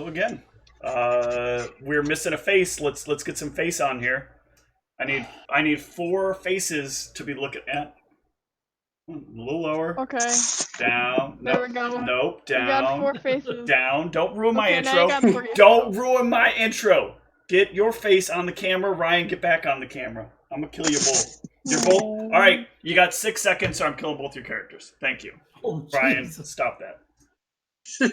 again. We're missing a face. Let's get some face on here. I need 4 faces to be looking at. A little lower. Okay. Down. There Nope. we go. Nope. We got 4 Down. faces. Down. Don't ruin my Okay, now I intro. got 3. Don't ruin my intro. Get your face on the camera. Ryan, get back on the camera. I'm gonna kill you both. You're both. All right. You got 6 seconds, so I'm killing both your characters. Thank you. Oh, Ryan, Jesus. stop that.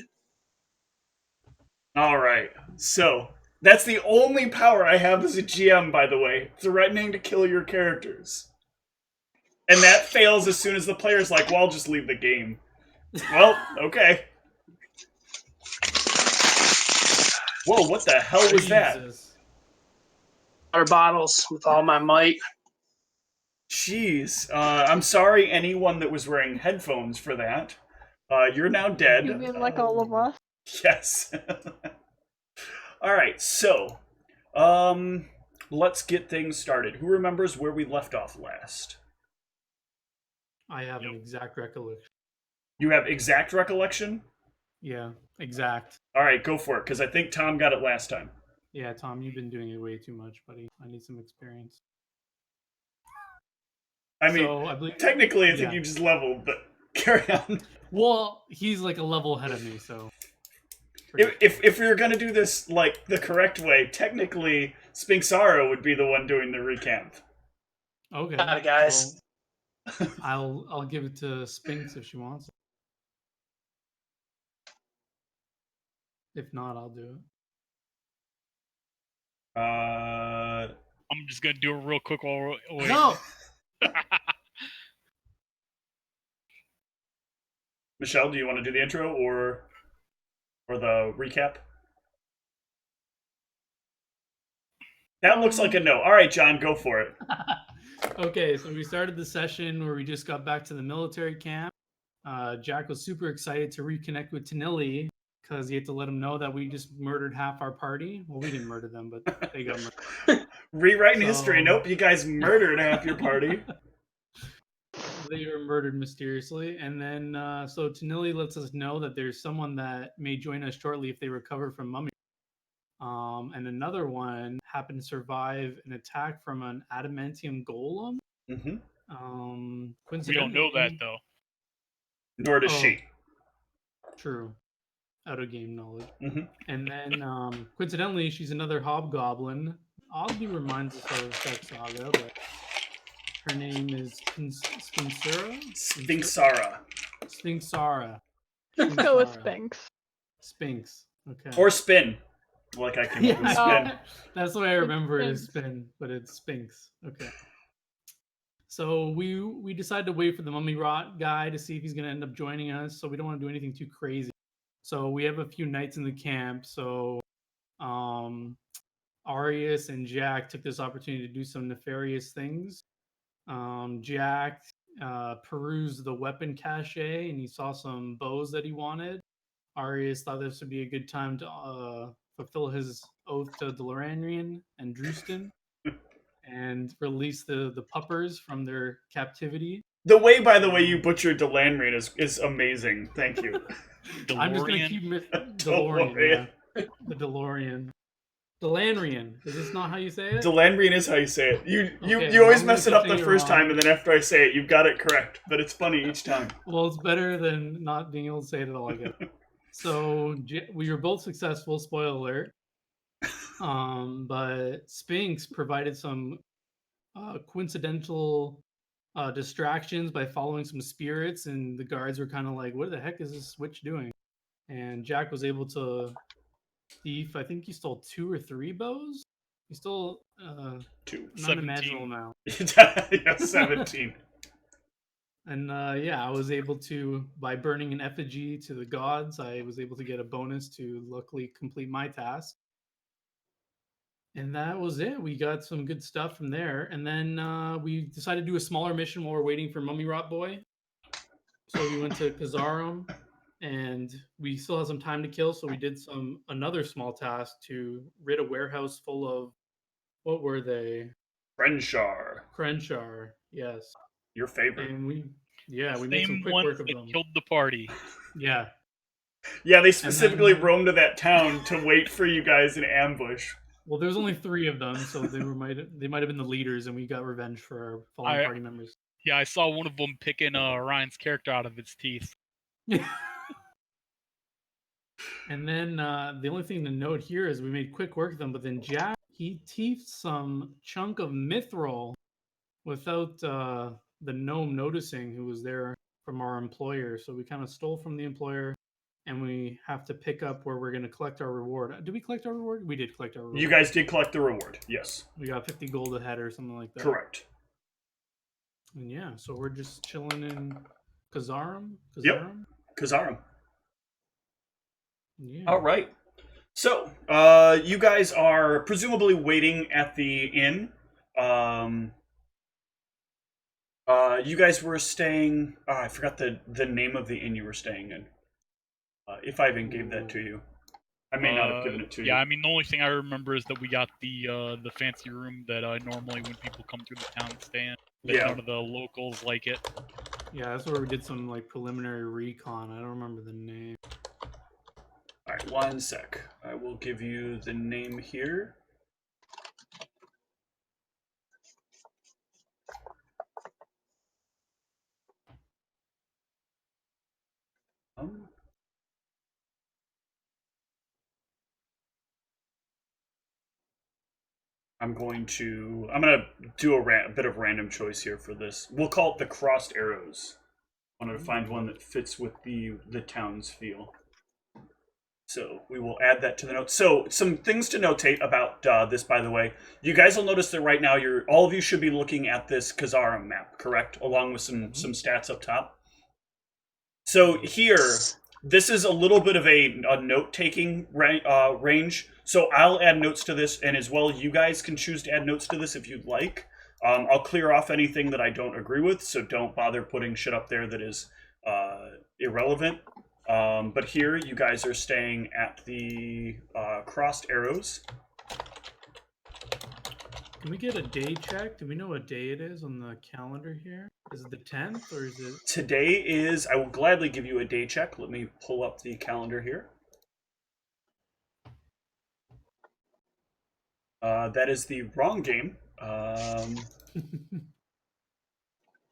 All right. So that's the only power I have as a GM, by the way. Threatening to kill your characters. And that fails as soon as the player's like, well, I'll just leave the game. Well, okay. Whoa, what the hell was that? Jesus. Water bottles with all my might. Jeez. I'm sorry, anyone that was wearing headphones for that. You're now dead. You mean like all of us? Yes. All right, so let's get things started. Who remembers where we left off last? I have an exact recollection. You have exact recollection? Yeah, exact. All right, go for it, because I think Tom got it last time. Yeah, Tom, you've been doing it way too much, buddy. I need some experience. I mean, So, I believe, technically, I think yeah. you just leveled, but carry on. Well, he's like a level ahead of me, so. If you're going to do this like the correct way, technically, Spinksara would be the one doing the recap. Okay. Got it, guys. Well, I'll give it to Spinks if she wants. If not, I'll do it. I'm just gonna do it real quick while we're No! Michelle, do you want to do the intro or the recap? That looks like a no. All right, John, go for it. Okay, so we started the session where we just got back to the military camp. Jack was super excited to reconnect with Tanili because he had to let him know that we just murdered half our party. Well, we didn't murder them, but they got murdered. Rewriting history. Nope, you guys murdered half your party. They were murdered mysteriously. And then, so Tanili lets us know that there's someone that may join us shortly if they recover from mummy. And another one happened to survive an attack from an adamantium golem. Mm-hmm. We don't know that, though. Nor does she. True. Out of game knowledge. Mm-hmm. And then, coincidentally, she's another hobgoblin. Oddly reminds us of Sex Saga, but her name is Spinksara? Spinksara. Spinksara. Let's go with Spinks. Spinks. Okay. Or Spin. Like I came up with Spin. That's what I remember is Spin, but it's Spinks. Okay. So we decided to wait for the mummy rot guy to see if he's going to end up joining us. So we don't want to do anything too crazy. So we have a few nights in the camp. So Arius and Jack took this opportunity to do some nefarious things. Jack perused the weapon cache and he saw some bows that he wanted. Arius thought this would be a good time to fulfill his oath to Deloranrian and Drustin and release the puppers from their captivity. The way, by the way, you butchered Delanrian is amazing. Thank you. I'm just going to keep DeLorean. Yeah. The DeLorean. Delanrian. Is this not how you say it? Delanrian is how you say it. You Okay, always I'm mess it gonna up the say it first wrong. time, and then after I say it, you've got it correct. But it's funny each time. Well, it's better than not being able to say it at all again. So we were both successful, spoiler alert. But Spinks provided some coincidental distractions by following some spirits, and the guards were kind of like, what the heck is this witch doing? And Jack was able to thief, I think he stole 2 or 3 bows. He stole 2. an unimaginable amount. Yeah, 17. And I was able to, by burning an effigy to the gods, I was able to get a bonus to luckily complete my task. And that was it. We got some good stuff from there. And then we decided to do a smaller mission while we're waiting for Mummy Rot Boy. So we went to Kazarum, and we still have some time to kill. So we did another small task to rid a warehouse full of, what were they? Krenshar, yes. Your favorite. And we made some Same quick ones work of that them. killed the party. Yeah. Yeah, they specifically then- roamed to that town to wait for you guys in ambush. Well, there's only 3 of them, so they might have been the leaders, and we got revenge for our fallen party members. Yeah, I saw one of them picking Ryan's character out of its teeth. And then the only thing to note here is we made quick work of them, but then Jack, he teethed some chunk of mithril without the gnome noticing, who was there from our employer. So we kind of stole from the employer, and we have to pick up where we're going to collect our reward. Did we collect our reward? We did collect our reward. You guys did collect the reward, yes. We got 50 gold ahead or something like that. Correct. And yeah, so we're just chilling in Kazarum. Yep. Kazarum. Yeah. All right. So, you guys are presumably waiting at the inn. You guys were staying... I forgot the name of the inn you were staying in. If I even gave that to you. I may not have given it to you. Yeah, I mean, the only thing I remember is that we got the fancy room that normally when people come through the town stay in. But Yeah. none of the locals like it. Yeah, that's where we did some like preliminary recon. I don't remember the name. All right, one sec. I will give you the name here. I'm gonna do a bit of random choice here for this. We'll call it the Crossed Arrows. I wanted to find one that fits with the town's feel. So we will add that to the notes. So some things to notate about this, by the way. You guys will notice that right now, all of you should be looking at this Kazarum map, correct? Along with some stats up top. So here, this is a little bit of a note-taking range. So I'll add notes to this, and as well, you guys can choose to add notes to this if you'd like. I'll clear off anything that I don't agree with, so don't bother putting shit up there that is irrelevant. But here, you guys are staying at the Crossed Arrows. Can we get a day check? Do we know what day it is on the calendar here? Is it the 10th or is it... Today is... I will gladly give you a day check. Let me pull up the calendar here. That is the wrong game.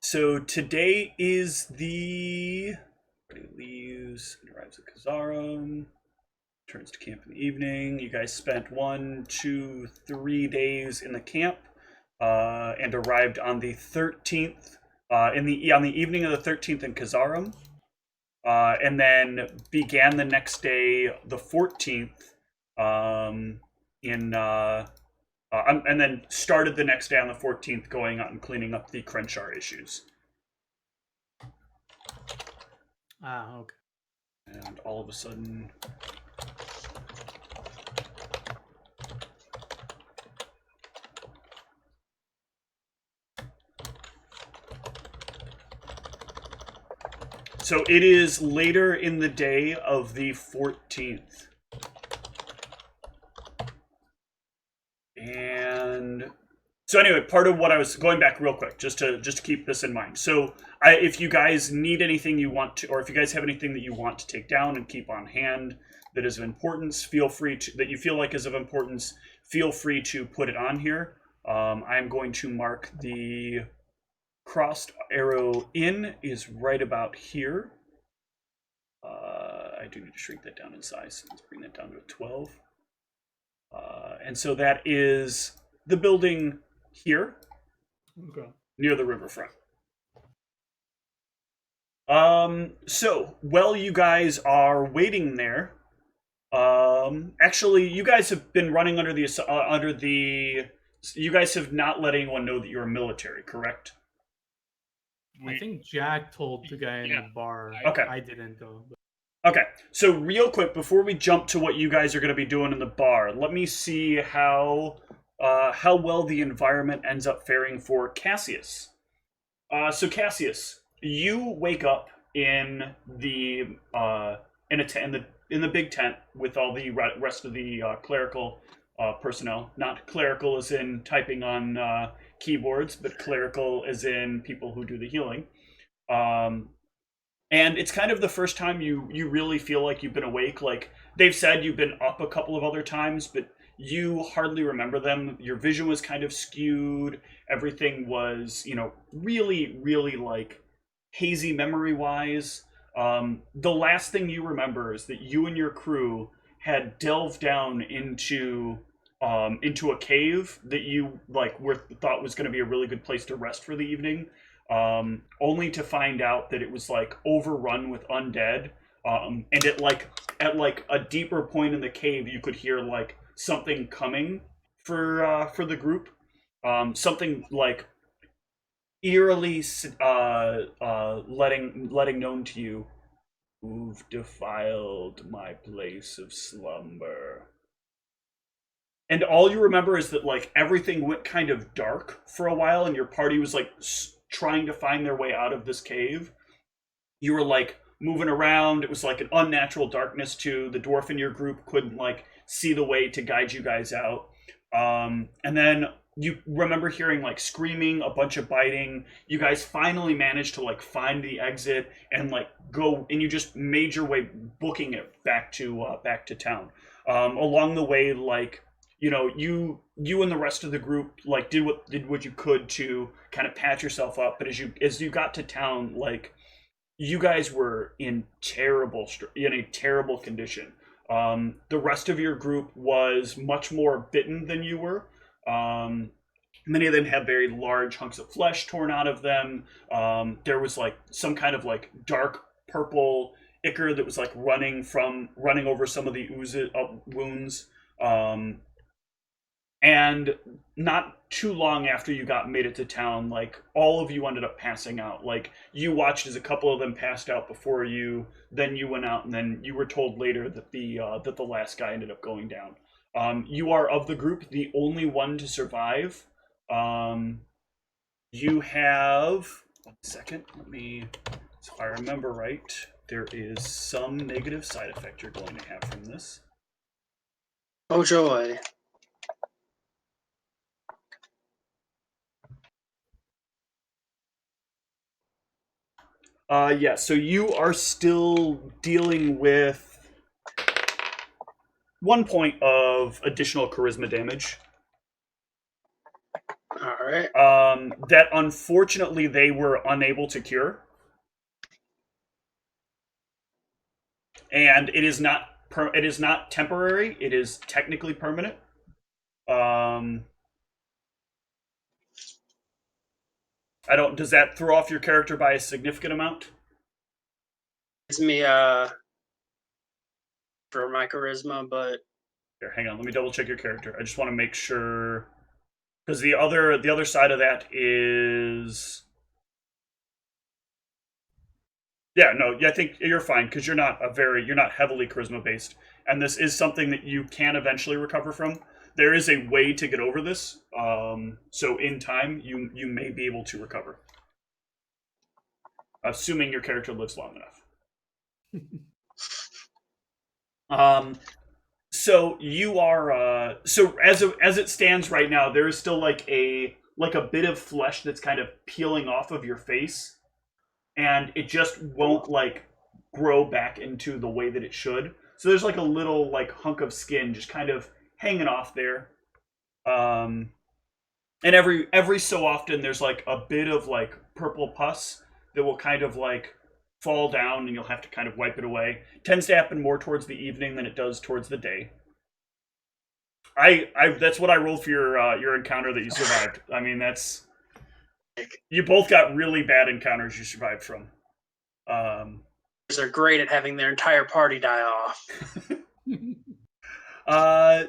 So today is the... leaves and arrives at Kazarum. Returns to camp in the evening. You guys spent 1, 2, 3 days in the camp and arrived on the 13th, on the evening of the 13th in Kazarum, and then began the next day, the 14th, and then started the next day on the 14th, going out and cleaning up the Crenshaw issues. Ah, okay. And all of a sudden... So it is later in the day of the 14th. And so anyway, part of what I was going back real quick, just to keep this in mind. So if you guys need anything you want to, or if you guys have anything that you want to take down and keep on hand that is of importance, feel free to, that you feel like is of importance, feel free to put it on here. I'm going to mark the Crossed Arrow Inn is right about here. I do need to shrink that down in size. Let's bring that down to a 12. And so that is the building here, Okay. near the riverfront. So while you guys are waiting there, actually, you guys have been running under the. You guys have not let anyone know that you're military, correct? I think Jack told the guy in Yeah. the bar. Okay. I didn't though. But... Okay, so real quick, before we jump to what you guys are going to be doing in the bar, let me see how well the environment ends up faring for Cassius. So Cassius, you wake up in the in the big tent with all the rest of the clerical personnel. Not clerical as in typing on keyboards, but clerical as in people who do the healing. And it's kind of the first time you really feel like you've been awake. Like, they've said you've been up a couple of other times, but you hardly remember them. Your vision was kind of skewed. Everything was, really, really, like, hazy memory-wise. The last thing you remember is that you and your crew had delved down into a cave that you thought was going to be a really good place to rest for the evening, only to find out that it was like overrun with undead. And at a deeper point in the cave, you could hear like something coming for the group, something like eerily letting known to you, "Who've defiled my place of slumber." And all you remember is that like everything went kind of dark for a while, and your party was like trying to find their way out of this cave. You were like moving around. It was like an unnatural darkness too. The dwarf in your group couldn't like see the way to guide you guys out. And then you remember hearing like screaming, a bunch of biting. You guys finally managed to like find the exit and like go, and you just made your way, booking it back to town. Along the way, like, you and the rest of the group like did what you could to kind of patch yourself up. But as you got to town, like, you guys were in a terrible condition. The rest of your group was much more bitten than you were. Many of them had very large hunks of flesh torn out of them. There was like some kind of like dark purple ichor that was like running over some of the wounds. And not too long after you made it to town, like, all of you ended up passing out. Like, you watched as a couple of them passed out before you, then you went out, and then you were told later that the last guy ended up going down. You are, of the group, the only one to survive. You have... 1 second, so I remember right, there is some negative side effect you're going to have from this. Oh joy. Yeah, so you are still dealing with 1 point of additional charisma damage. Alright. That unfortunately they were unable to cure. And it is not temporary, it is technically permanent. Does that throw off your character by a significant amount? It's me for my charisma, but Here, hang on, let me double check your character. I just want to make sure, because the other side of that is, yeah, no, I think you're fine, because you're not heavily charisma based, and this is something that you can eventually recover from. There is a way to get over this, so in time you may be able to recover, assuming your character lives long enough. So you are so as it stands right now, there is still like a bit of flesh that's kind of peeling off of your face, and it just won't like grow back into the way that it should. So there's like a little like hunk of skin just kind of hanging off there. And every so often there's like a bit of like purple pus that will kind of like fall down, and you'll have to kind of wipe it away. It tends to happen more towards the evening than it does towards the day. That's what I rolled for your encounter that you survived. I mean, you both got really bad encounters you survived from. they're great at having their entire party die off.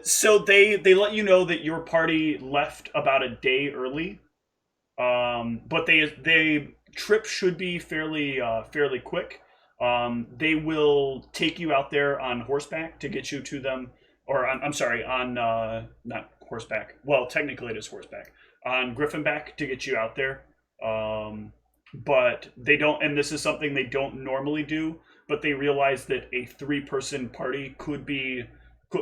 So they let you know that your party left about a day early. But they trip should be fairly quick. They will take you out there on horseback to get you to them, or I'm sorry, on not horseback. Well, technically it is horseback. On Griffinback to get you out there. But they don't, and this is something they don't normally do, but they realize that a 3-person party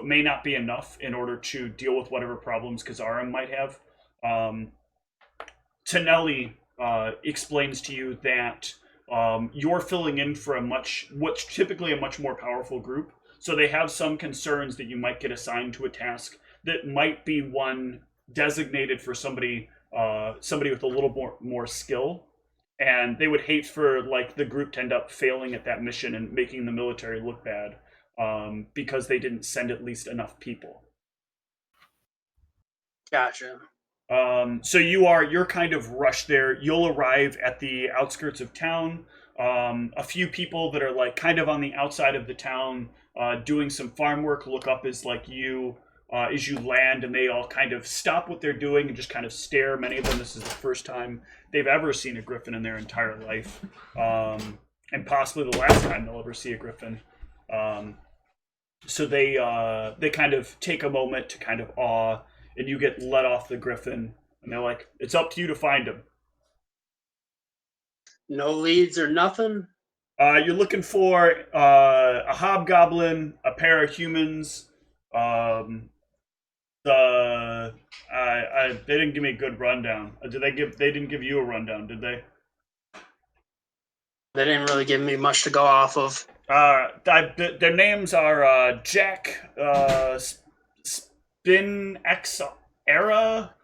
may not be enough in order to deal with whatever problems Kazarim might have. Tonelli explains to you that you're filling in for what's typically a much more powerful group. So they have some concerns that you might get assigned to a task that might be one designated for somebody with a little more skill, and they would hate for like the group to end up failing at that mission and making the military look bad because they didn't send at least enough people. Gotcha. So you're kind of rushed there. You'll arrive at the outskirts of town. A few people that are like kind of on the outside of the town doing some farm work look up as like you as you land, and they all kind of stop what they're doing and just kind of stare. Many of them, this is the first time they've ever seen a griffin in their entire life, and possibly the last time they'll ever see a griffin. So they kind of take a moment to kind of awe, and you get let off the griffin, and they're like, "It's up to you to find him." No leads or nothing? You're looking for a hobgoblin, a pair of humans. They didn't give me a good rundown. They didn't give you a rundown, did they? They didn't really give me much to go off of. Their names are Jack, Spin X Era,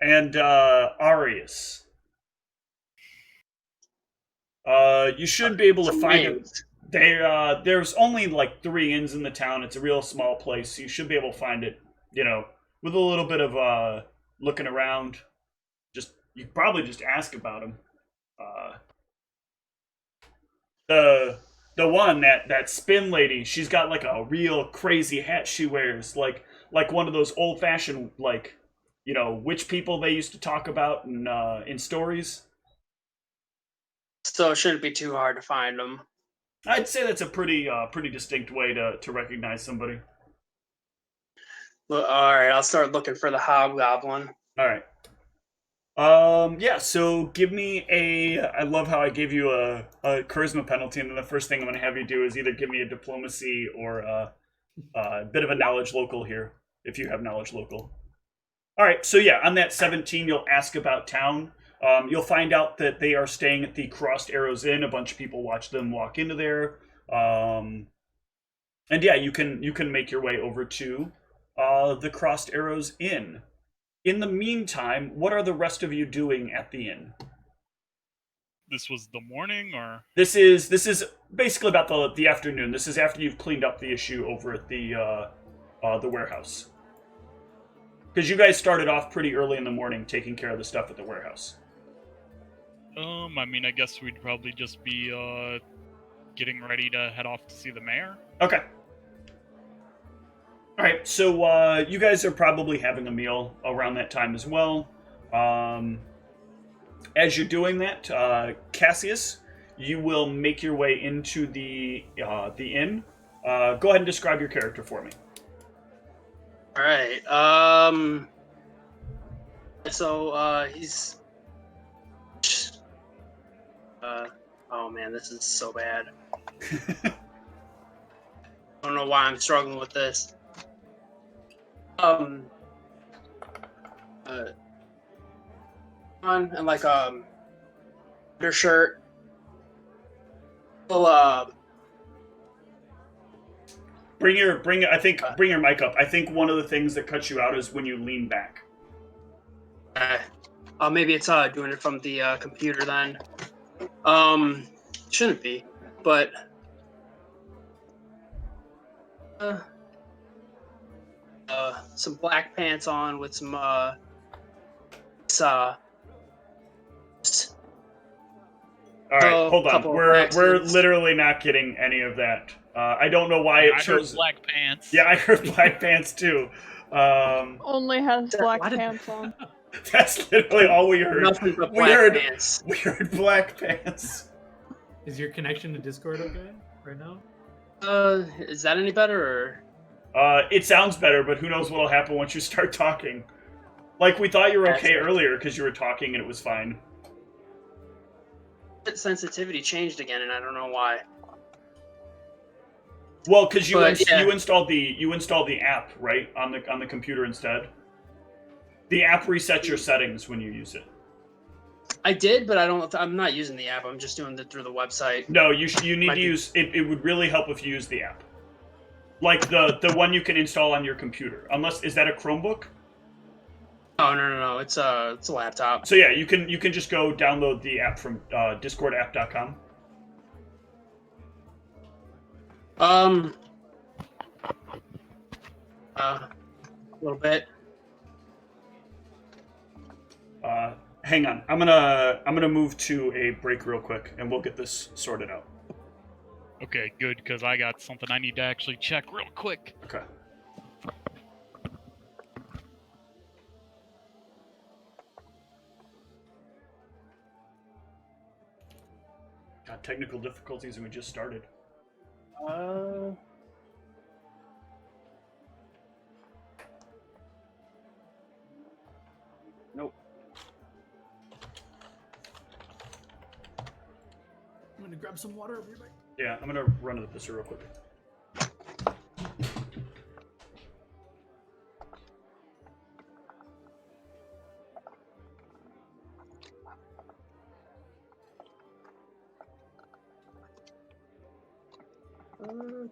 and Arius. You should be able to find them. There's only like 3 inns in the town. It's a real small place, so you should be able to find it, with a little bit of looking around. You probably just ask about them. The one, that spin lady, she's got like a real crazy hat she wears, like one of those old fashioned witch people they used to talk about in stories. So it shouldn't be too hard to find them. I'd say that's a pretty distinct way to recognize somebody. Well, all right, I'll start looking for the hobgoblin. All right. Yeah, so give me I love how I gave you a charisma penalty, and then the first thing I'm going to have you do is either give me a diplomacy or a bit of a knowledge local here, if you have knowledge local. All right, so yeah, on that 17, you'll ask about town. You'll find out that they are staying at the Crossed Arrows Inn. A bunch of people watch them walk into there. And yeah, you can make your way over to the Crossed Arrows Inn. In the meantime, what are the rest of you doing at the inn? This was the morning, or This is basically about the afternoon. This is after you've cleaned up the issue over at the warehouse. Because you guys started off pretty early in the morning taking care of the stuff at the warehouse. I mean, I guess we'd probably just be getting ready to head off to see the mayor. Okay. All right, so you guys are probably having a meal around that time as well. As you're doing that, Cassius, you will make your way into the inn. Go ahead and describe your character for me. All right. So he's. Oh man, this is so bad. I don't know why I'm struggling with this. And like undershirt. Well, Bring your mic up. I think one of the things that cuts you out is when you lean back. maybe it's doing it from the computer then. Shouldn't be, but some black pants on with some All right, Oh, hold on. couple of We're accidents. literally not getting any of that. I don't know why it I chose. heard black pants. Yeah, I heard black pants too. Only has Why black did- pants on. That's literally all we heard. nothing but We black heard- pants. We heard black pants. Is your connection to Discord okay right now? Is that any better or? It sounds better, but who knows what'll happen once you start talking. Like, we thought you were okay earlier because you were talking and it was fine. Sensitivity changed again, and I don't know why. Well, because you But, yeah. you installed the app, right, on the computer instead. The app resets your settings when you use it. I did, but I'm not using the app. I'm just doing it through the website. No, you need Might to be- use it. It would really help if you use the app, like the one you can install on your computer. Unless is that a Chromebook? Oh no! It's a laptop. So yeah, you can just go download the app from discordapp.com. A little bit. Hang on, I'm gonna move to a break real quick, and we'll get this sorted out. Okay, good, because I got something I need to actually check real quick. Okay. Got technical difficulties, and we just started. Nope. I'm gonna grab some water. I'll be right back. Yeah, I'm gonna run to this real quick. Oh.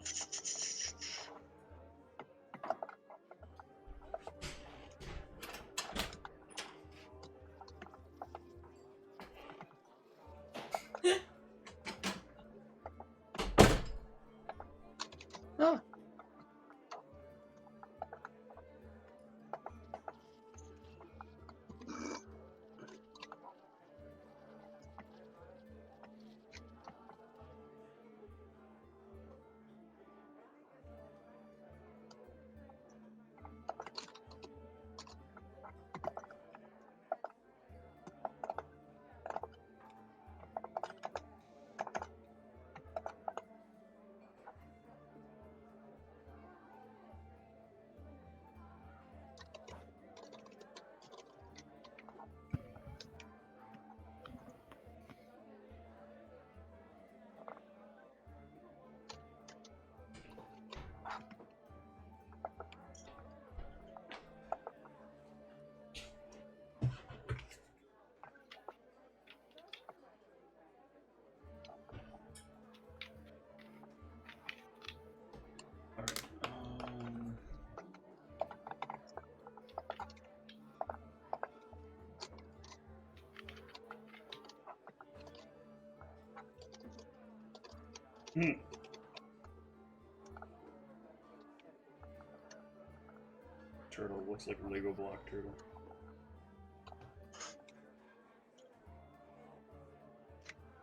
Turtle looks like a Lego block turtle.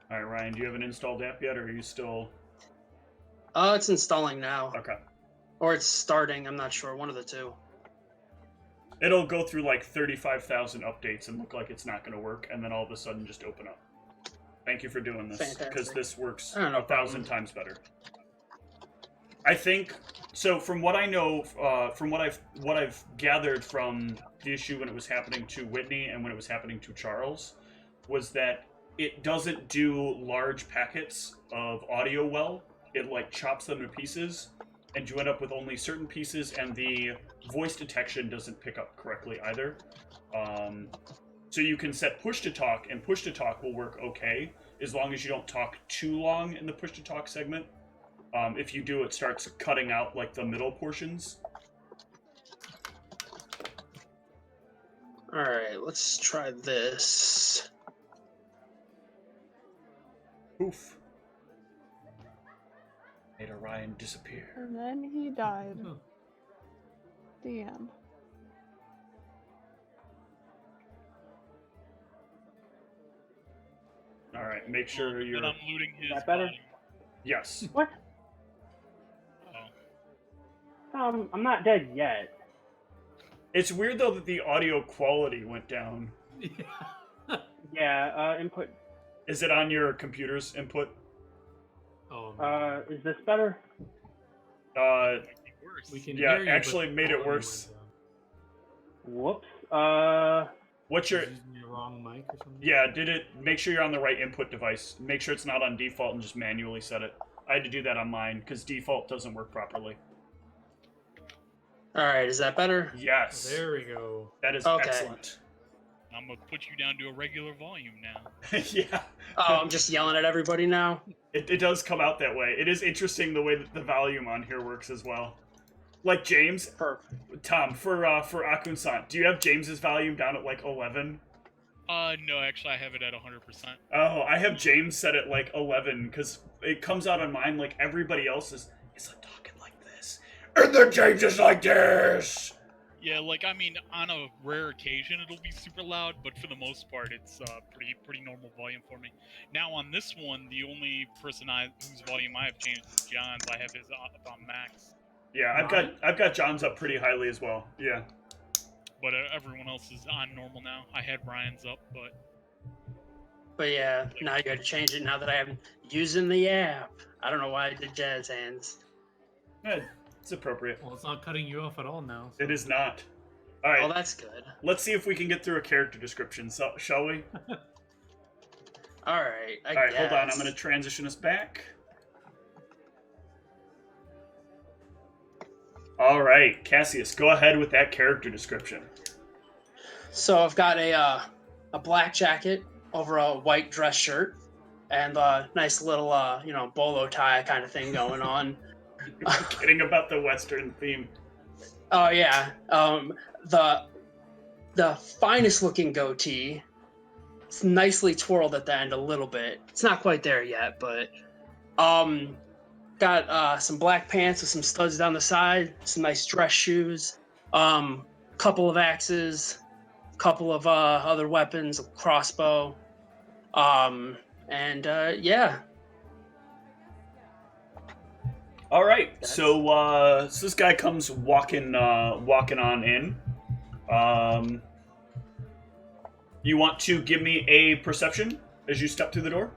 Alright, Ryan, do you have an installed app yet, or are you still... It's installing now. Okay. Or it's starting, I'm not sure. One of the two. It'll go through like 35,000 updates and look like it's not going to work, and then all of a sudden just open up. Thank you for doing this, because Fantastic. this works Oh, no 1,000 times better. I think so. From what I know, from what I've gathered from the issue when it was happening to Whitney and when it was happening to Charles, was that it doesn't do large packets of audio well. It like chops them to pieces, and you end up with only certain pieces, and the voice detection doesn't pick up correctly either. So you can set push to talk, and push to talk will work okay as long as you don't talk too long in the push to talk segment. If you do, it starts cutting out like the middle portions. All right, let's try this. Oof. Made Orion disappear. And then he died. Oh. The end. All right, make sure you're. And I'm looting his. that better? Yes. What? Oh. I'm not dead yet. It's weird though that the audio quality went down. Yeah. Yeah, input. Is it on your computer's input? Oh, man. Is this better? Might be worse. We can yeah, hear you, actually but made it quality worse. went down. Whoops. What's your? Using your wrong mic or something? Yeah, did it? Make sure you're on the right input device. Make sure it's not on default and just manually set it. I had to do that on mine because default doesn't work properly. All right, is that better? Yes. There we go. That is Okay. excellent. I'm gonna put you down to a regular volume now. Yeah, Oh, I'm just yelling at everybody now. it does come out that way. It is interesting the way that the volume on here works as well. Like James, Perfect. Tom, for Akun-san, do you have James's volume down at like 11? No, actually, I have it at 100%. Oh, I have James set at like 11 because it comes out on mine like everybody else is like talking like this, and then James is like this. Yeah, like, I mean, on a rare occasion, it'll be super loud, but for the most part, it's pretty normal volume for me. Now, on this one, the only person whose volume I have changed is John's. I have his up on max. Yeah, I've got John's up pretty highly as well. Yeah. But everyone else is on normal now. I had Ryan's up, but... But yeah, now you got to change it now that I'm using the app. I don't know why I did jazz hands. It's appropriate. Well, it's not cutting you off at all now. So. It is not. All right. Oh, that's good. Let's see if we can get through a character description, shall we? All right. All right, hold on. I'm going to transition us back. All right, Cassius, go ahead with that character description. So I've got a black jacket over a white dress shirt, and a nice little bolo tie kind of thing going on. I'm kidding about the Western theme. Oh yeah, the finest looking goatee. It's nicely twirled at the end a little bit. It's not quite there yet, but got some black pants with some studs down the side, some nice dress shoes, couple of axes, couple of other weapons, a crossbow, and yeah. All right, so this guy comes walking on in. You want to give me a perception as you step through the door?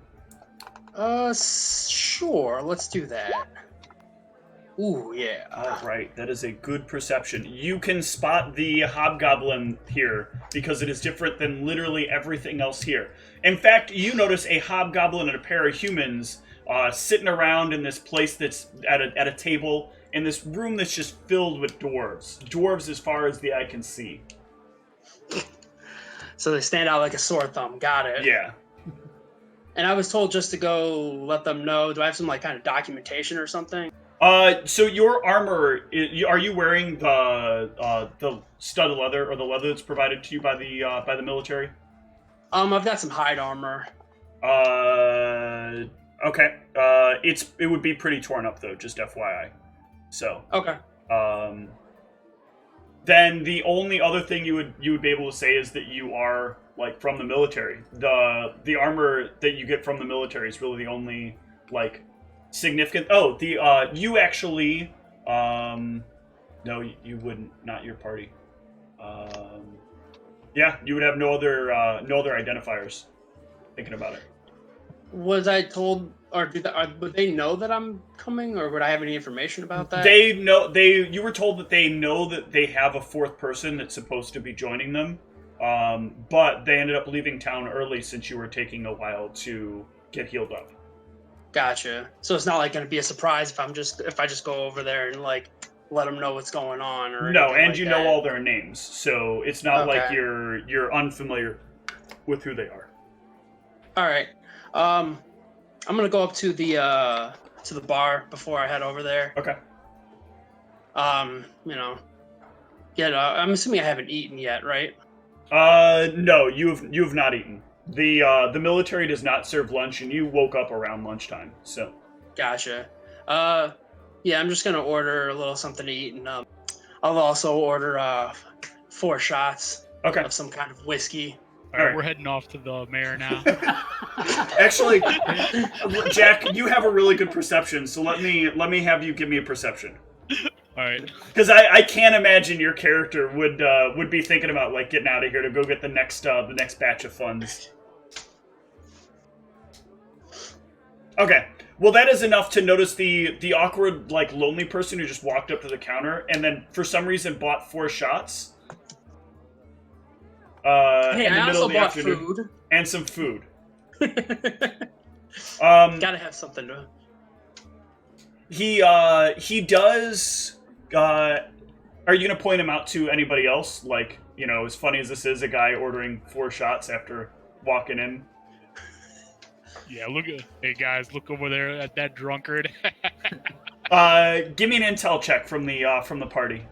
Sure. Let's do that. Ooh, yeah. All right, that is a good perception. You can spot the hobgoblin here because it is different than literally everything else here. In fact, you notice a hobgoblin and a pair of humans sitting around in this place that's at a table in this room that's just filled with dwarves. Dwarves as far as the eye can see. So they stand out like a sore thumb. Got it. Yeah. And I was told just to go let them know. Do I have some like kind of documentation or something? So your armor, are you wearing the studded leather or the leather that's provided to you by the military? I've got some hide armor. Okay. It would be pretty torn up though, just FYI. So. Okay. Then the only other thing you would be able to say is that you are like from the military. The armor that you get from the military is really the only like significant. Oh, you actually no, you wouldn't. Not your party. Yeah, you would have no other identifiers. Thinking about it. Was I told, or would they know that I'm coming, or would I have any information about that? They know. You were told that they know that they have a fourth person that's supposed to be joining them, but they ended up leaving town early since you were taking a while to get healed up. Gotcha. So it's not like going to be a surprise if I just go over there and like let them know what's going on, or no, and like you that. know all their names, so it's not like Okay. you're unfamiliar with who they are. All right. I'm gonna go up to the bar before I head over there. Okay. I'm assuming I haven't eaten yet, right? No, you've not eaten. The military does not serve lunch, and you woke up around lunchtime, so. Gotcha. Yeah, I'm just gonna order a little something to eat, and I'll also order 4 shots Okay. of some kind of whiskey. All right, Alright. we're heading off to the mayor now. Actually, Jack, you have a really good perception, so let me have you give me a perception. All right. Because I can't imagine your character would be thinking about like getting out of here to go get the next batch of funds. Okay, well that is enough to notice the awkward like lonely person who just walked up to the counter and then for some reason bought 4 shots. Hey, in the I middle also of the bought afternoon. food. And some food. Gotta have something to. He does. Are you gonna point him out to anybody else? Like You know, as funny as this is, a guy ordering 4 shots after walking in. Yeah, hey guys, look over there at that drunkard. Give me an intel check from the party.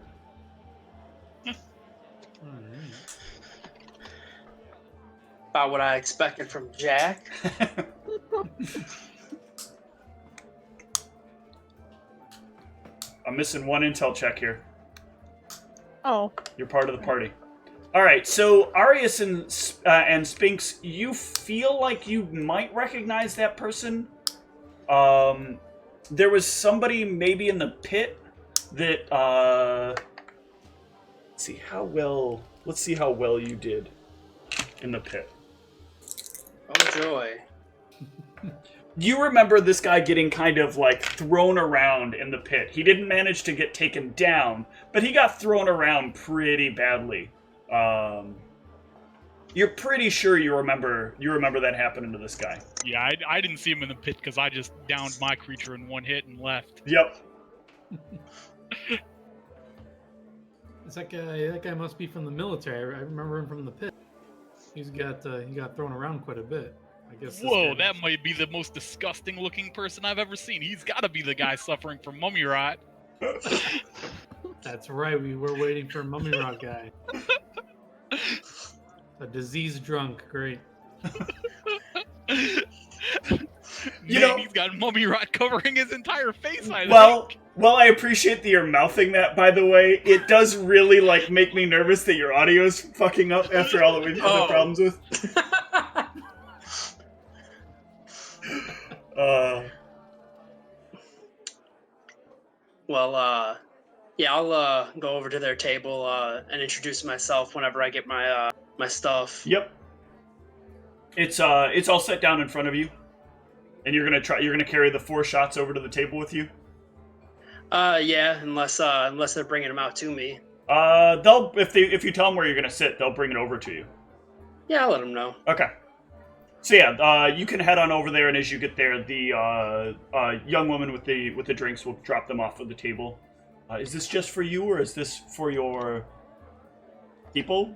About what I expected from Jack. I'm missing 1 intel check here. Oh. You're part of the party. All right, so Arius and Spinks, you feel like you might recognize that person. There was somebody maybe in the pit that. Let's see how well you did in the pit. Oh joy. You remember this guy getting kind of like thrown around in the pit. He didn't manage to get taken down, but he got thrown around pretty badly. You're pretty sure you remember that happening to this guy. Yeah, I didn't see him in the pit because I just downed my creature in 1 hit and left. Yep. That guy must be from the military. I remember him from the pit. He got thrown around quite a bit. I guess. Whoa, that might be the most disgusting looking person I've ever seen. He's got to be the guy suffering from mummy rot. That's right. We were waiting for a mummy rot guy. A disease drunk. Great. He's got mummy rot covering his entire face. Well, I appreciate that you're mouthing that, by the way. It does really, make me nervous that your audio's fucking up after all that we've had problems with. Well, yeah, I'll go over to their table and introduce myself whenever I get my my stuff. Yep. It's all set down in front of you, and you're gonna carry the 4 shots over to the table with you. Yeah, unless they're bringing them out to me. If you tell them where you're gonna sit, they'll bring it over to you. Yeah, I'll let them know. Okay. So yeah, you can head on over there, and as you get there, the young woman with the drinks will drop them off at the table. Is this just for you, or is this for your people?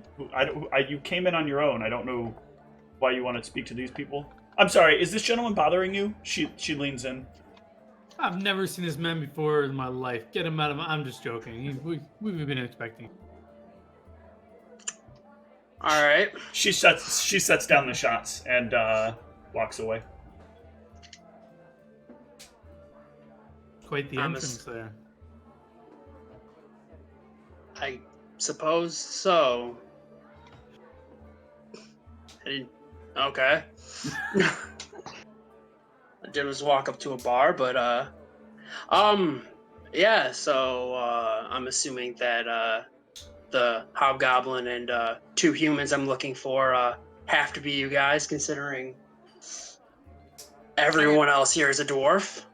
You came in on your own. I don't know why you want to speak to these people. I'm sorry. Is this gentleman bothering you? She leans in. I've never seen this man before in my life. Get him out of my... I'm just joking. We've been expecting. All right. She sets down the shots and walks away. Quite the entrance there. I suppose so. I didn't. Okay. I did was walk up to a bar, but yeah. So I'm assuming that the hobgoblin and 2 humans I'm looking for have to be you guys, considering everyone else here is a dwarf.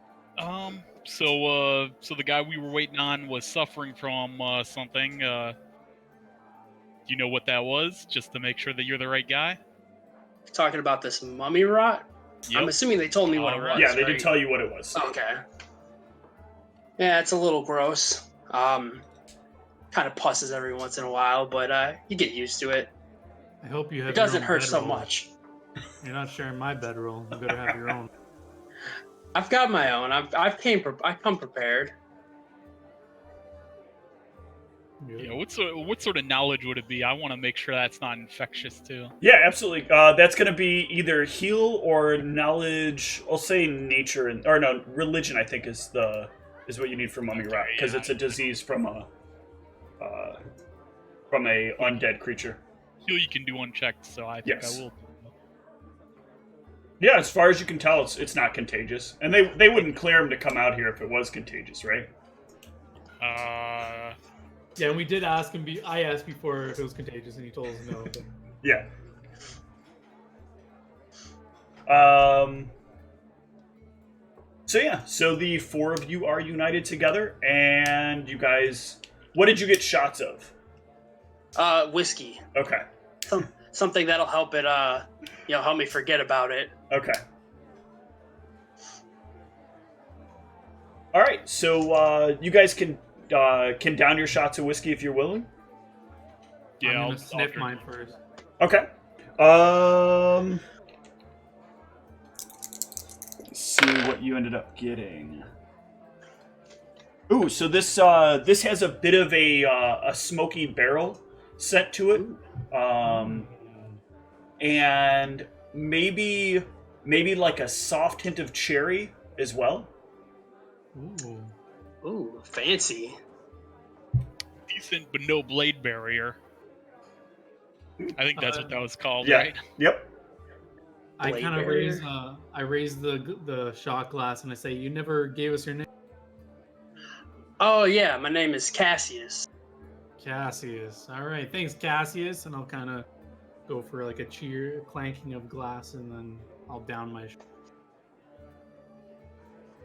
So the guy we were waiting on was suffering from something. Do you know what that was? Just to make sure that you're the right guy. Talking about this mummy rot. Yep. I'm assuming they told me what it was. Yeah, they right? did tell you what it was. Okay. Yeah, it's a little gross. Kind of pusses every once in a while, but you get used to it. I hope you have. It doesn't your own hurt so bedroll. much. You're not sharing my bedroll. You better have your own. I've got my own. I come prepared. Yeah, what sort of knowledge would it be? I want to make sure that's not infectious too. Yeah, absolutely. That's going to be either heal or knowledge. I'll say nature or no, religion. I think is what you need for mummy rot, because it's a disease from a undead creature. Heal you can do unchecked, so I think Yes. I will. Yeah, as far as you can tell, it's not contagious, and they wouldn't clear him to come out here if it was contagious, right? Yeah, and we did ask him. I asked before if it was contagious, and he told us no. But... Yeah. So the 4 of you are united together, and you guys, what did you get shots of? Whiskey. Okay. Something that'll help it. Help me forget about it. Okay. All right. So you guys can down your shots of whiskey if you're willing. Yeah, I'm I'll gonna sniff turn mine one. first. Okay. Let's see what you ended up getting. Ooh, so this has a bit of a smoky barrel set to it, and maybe like a soft hint of cherry as well. Ooh. Ooh, fancy. Decent, but no blade barrier. I think that's what that was called, Yeah. right? Yep. I Blade kind of barrier? raise the shot glass and I say, "You never gave us your name." Oh yeah, my name is Cassius. Cassius. All right, thanks, Cassius. And I'll kind of go for like a cheer, clanking of glass, and then I'll down my.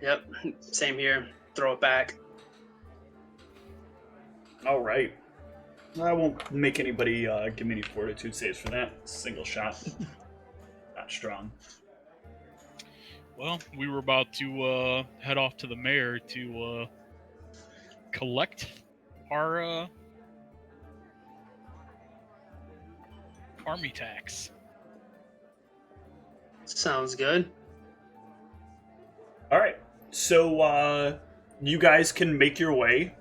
Yep, same here. Throw it back. All right. I won't make anybody give me any fortitude saves for that. Single shot. Not strong. Well, we were about to head off to the mayor to collect our army tax. Sounds good. All right. So you guys can make your way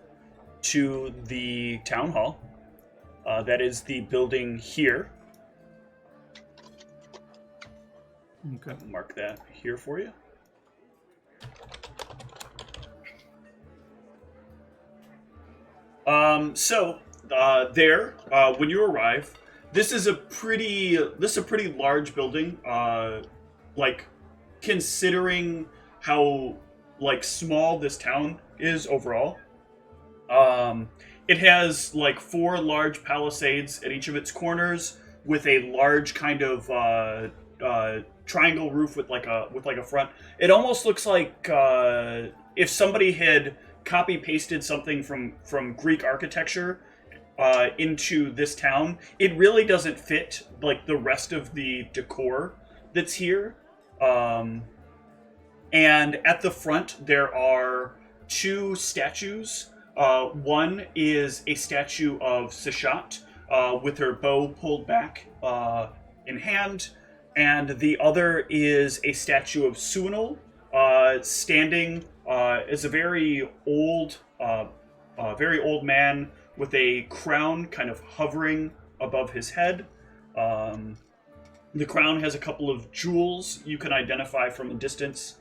to the town hall. That is the building here. Okay. I'll mark that here for you. When you arrive, this is a pretty large building. Like, considering how like small this town is overall. It has like 4 large palisades at each of its corners, with a large kind of triangle roof with like a front. It almost looks like if somebody had copy pasted something from Greek architecture into this town. It really doesn't fit like the rest of the decor that's here. And at the front there are 2 statues. One is a statue of Sishat with her bow pulled back in hand, and the other is a statue of Suinal standing as a very old man with a crown kind of hovering above his head. The crown has a couple of jewels you can identify from a distance.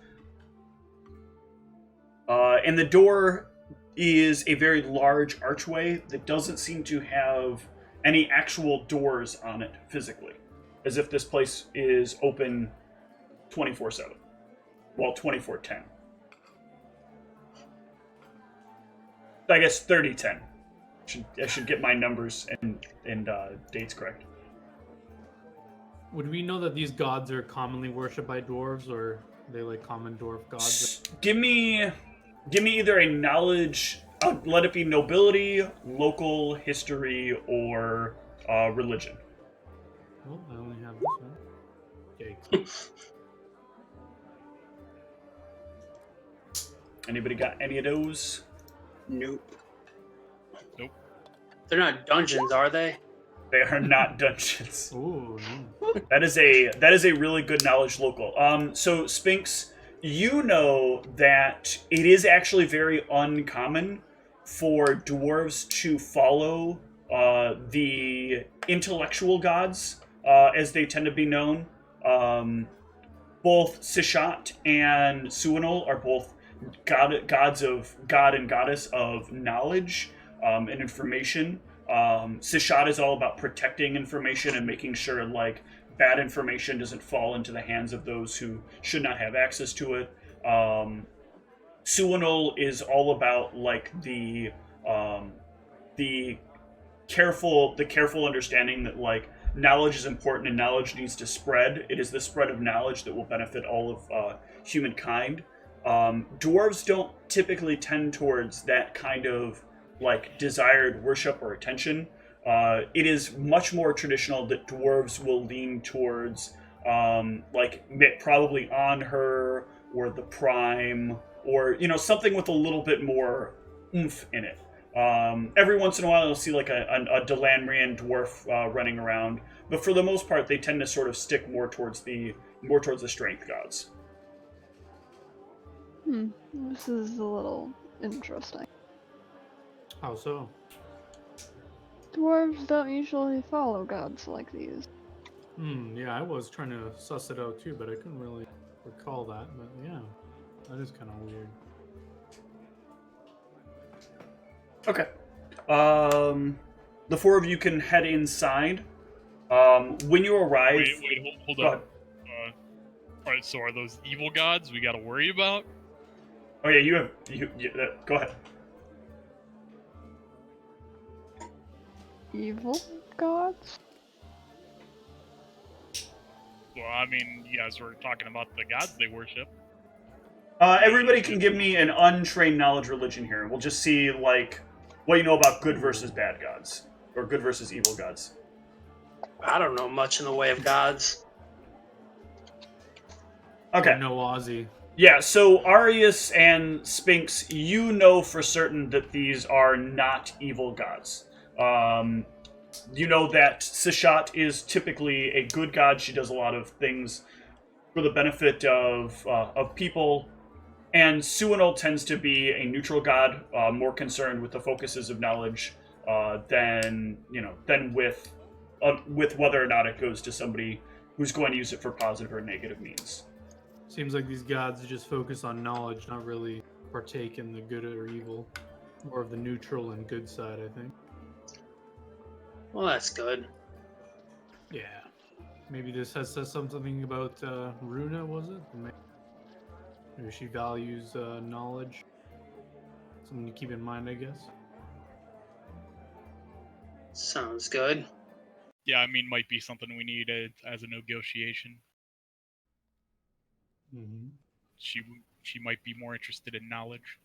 And the door is a very large archway that doesn't seem to have any actual doors on it physically, as if this place is open 24/7. Well, 24/10. I guess 30/10. I should get my numbers and dates correct. Would we know that these gods are commonly worshipped by dwarves, or are they like common dwarf gods? Give me either a knowledge. Let it be nobility, local history, or religion. Well, I only have this one. Yikes. Anybody got any of those? Nope. Nope. They're not dungeons, are they? They are not dungeons. Ooh, no. That is a really good knowledge local. So Sphinx, you know that it is actually very uncommon for dwarves to follow the intellectual gods, as they tend to be known. Both Sishat and Suinal are both god and goddess of knowledge and information. Sishat is all about protecting information and making sure like bad information doesn't fall into the hands of those who should not have access to it. Suinal is all about like the careful understanding that like knowledge is important and knowledge needs to spread. It is the spread of knowledge that will benefit all of humankind. Dwarves don't typically tend towards that kind of like desired worship or attention. It is much more traditional that dwarves will lean towards like probably on her or the prime, or something with a little bit more oomph in it. Every once in a while, you'll see like a Delandrian dwarf running around, but for the most part, they tend to sort of stick more towards the strength gods. This is a little interesting. How so? Dwarves don't usually follow gods like these. Yeah, I was trying to suss it out too, but I couldn't really recall that. But yeah, that is kind of weird. Okay. The four of you can head inside. When you arrive... Wait, hold Go up. Alright, so are those evil gods we gotta worry about? Oh yeah, you have... go ahead. Evil gods? Well, I mean, you guys were talking about the gods they worship. Everybody can give me an untrained knowledge religion here. We'll just see, like, what you know about good versus bad gods. Or good versus evil gods. I don't know much in the way of gods. Okay. No Aussie. Yeah, so Arius and Sphinx, you know for certain that these are not evil gods. You know that Sishat is typically a good god. She does a lot of things for the benefit of people. And Suinol tends to be a neutral god, more concerned with the focuses of knowledge than with whether or not it goes to somebody who's going to use it for positive or negative means. Seems like these gods just focus on knowledge, not really partake in the good or evil. More of the neutral and good side, I think. Well, that's good. Yeah. Maybe this says something about Runa, was it? Maybe she values knowledge. Something to keep in mind, I guess. Sounds good. Yeah, I mean, might be something we need as a negotiation. Mm-hmm. She might be more interested in knowledge.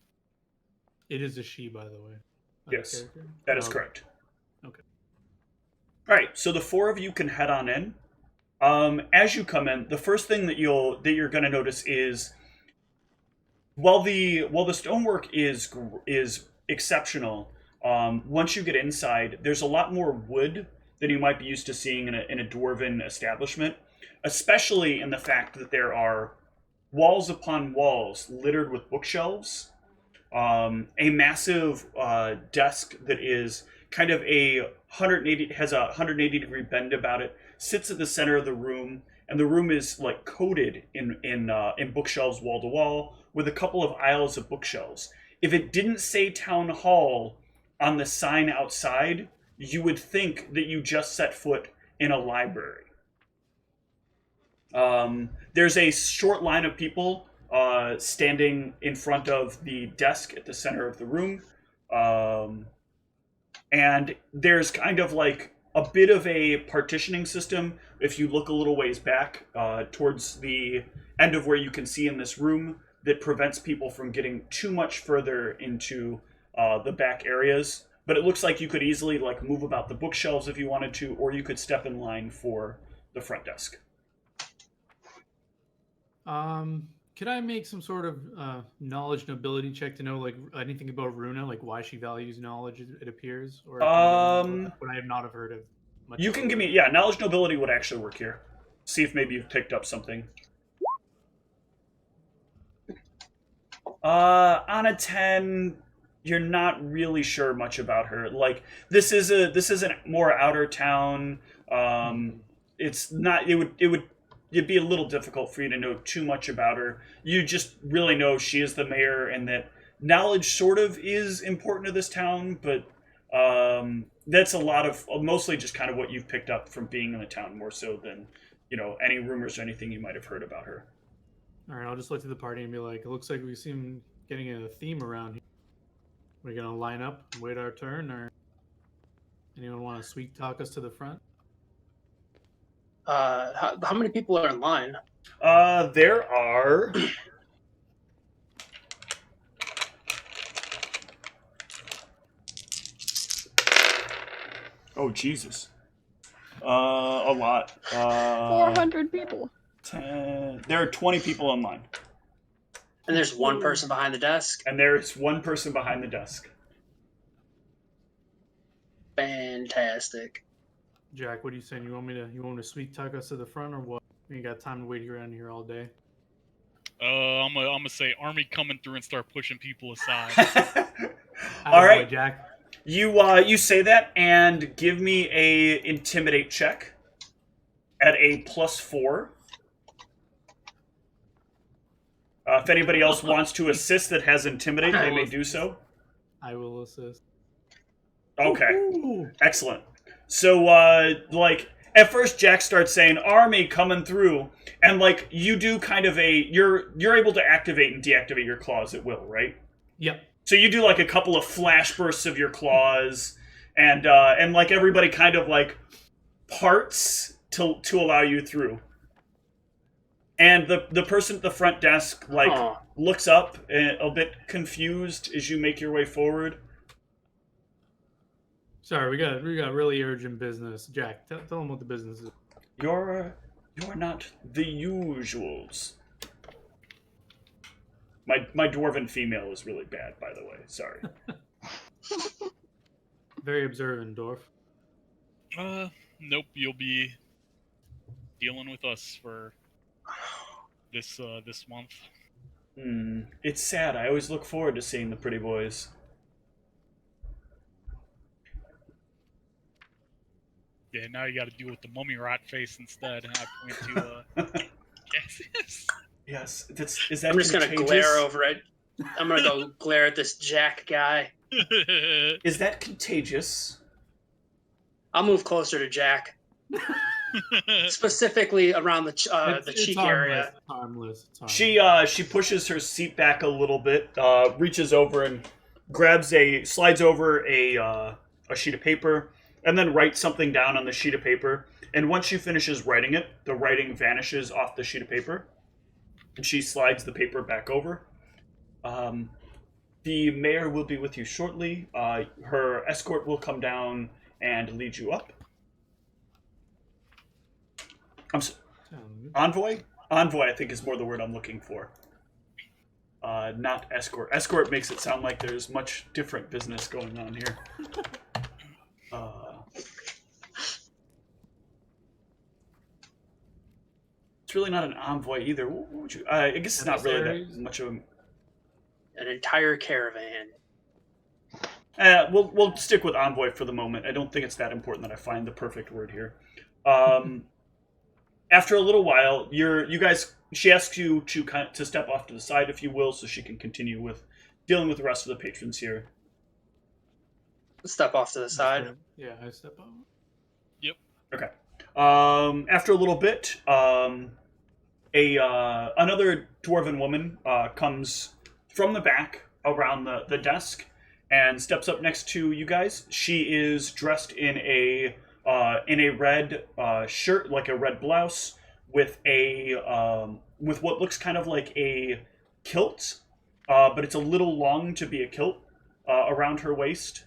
It is a she, by the way. Yes, that is Oh, correct. Okay. All right, so the four of you can head on in. As you come in, the first thing that you're going to notice is while the stonework is exceptional, once you get inside, there's a lot more wood than you might be used to seeing in a dwarven establishment, especially in the fact that there are walls upon walls littered with bookshelves, a massive desk that is kind of has a 180 degree bend about it, sits at the center of the room, and the room is like coated in bookshelves wall to wall with a couple of aisles of bookshelves. If it didn't say town hall on the sign outside, you would think that you just set foot in a library. There's a short line of people standing in front of the desk at the center of the room. And there's kind of like a bit of a partitioning system. If you look a little ways back towards the end of where you can see in this room, that prevents people from getting too much further into the back areas. But it looks like you could easily like move about the bookshelves if you wanted to, or you could step in line for the front desk. Could I make some sort of knowledge and ability check to know like anything about Runa, like why she values knowledge? It appears, or what I have not have heard of. Much you can give me knowledge and ability would actually work here. See if maybe you've picked up something. On a 10, you're not really sure much about her. Like this is a more outer town. It's not. It'd be a little difficult for you to know too much about her. You just really know she is the mayor and that knowledge sort of is important to this town, but that's a lot of mostly just kind of what you've picked up from being in the town more so than, any rumors or anything you might have heard about her. All right, I'll just look to the party and be like, it looks like we seem getting a theme around here. We're going to line up and wait our turn, or anyone want to sweet talk us to the front? How many people are in line? There are... Oh, Jesus. A lot. 400 people. 10... There are 20 people in line. And there's one person behind the desk? And there's one person behind the desk. Fantastic. Jack, what are you saying? You want me to sweet talk us to the front or what? You ain't got time to wait around here all day. I'm gonna say army coming through and start pushing people aside. All Attaboy, right. Jack. You say that and give me a intimidate check at a +4. If anybody else wants to assist that has intimidate, they may do so. I will assist. Okay, Ooh. excellent. So, at first Jack starts saying, army coming through, and, you do kind of you're able to activate and deactivate your claws at will, right? Yep. So you do, a couple of flash bursts of your claws, and everybody kind of, parts to allow you through. And the person at the front desk, looks up, a bit confused as you make your way forward. Sorry, we got really urgent business. Jack, tell them what the business is. You're not the usuals. My dwarven female is really bad, by the way. Sorry. Very observant, Dorf. Nope. You'll be dealing with us for this month. It's sad. I always look forward to seeing the pretty boys. Yeah, now you got to deal with the mummy rat face instead. And I point to Cassius. Yes, is that I'm just gonna contagious? glare over it. I'm gonna go glare at this Jack guy. Is that contagious? I'll move closer to Jack, specifically around the cheek area. It's harmless. It's harmless. She pushes her seat back a little bit, reaches over and slides over a sheet of paper, and then writes something down on the sheet of paper. And once she finishes writing it, the writing vanishes off the sheet of paper, and she slides the paper back over. The mayor will be with you shortly. Her escort will come down and lead you up. Envoy? Envoy, I think, is more the word I'm looking for. Not escort. Escort makes it sound like there's much different business going on here. It's really not an envoy either. What would you? I guess it's not really that much of a... An entire caravan. We'll stick with envoy for the moment. I don't think it's that important that I find the perfect word here. After a little while, you guys. She asks you to step off to the side, if you will, so she can continue with dealing with the rest of the patrons here. Step off to the side. Yeah, I step off. Yep. Okay. After a little bit, another dwarven woman comes from the back around the desk and steps up next to you guys. She is dressed in a red shirt, like a red blouse, with with what looks kind of like a kilt, but it's a little long to be a kilt around her waist.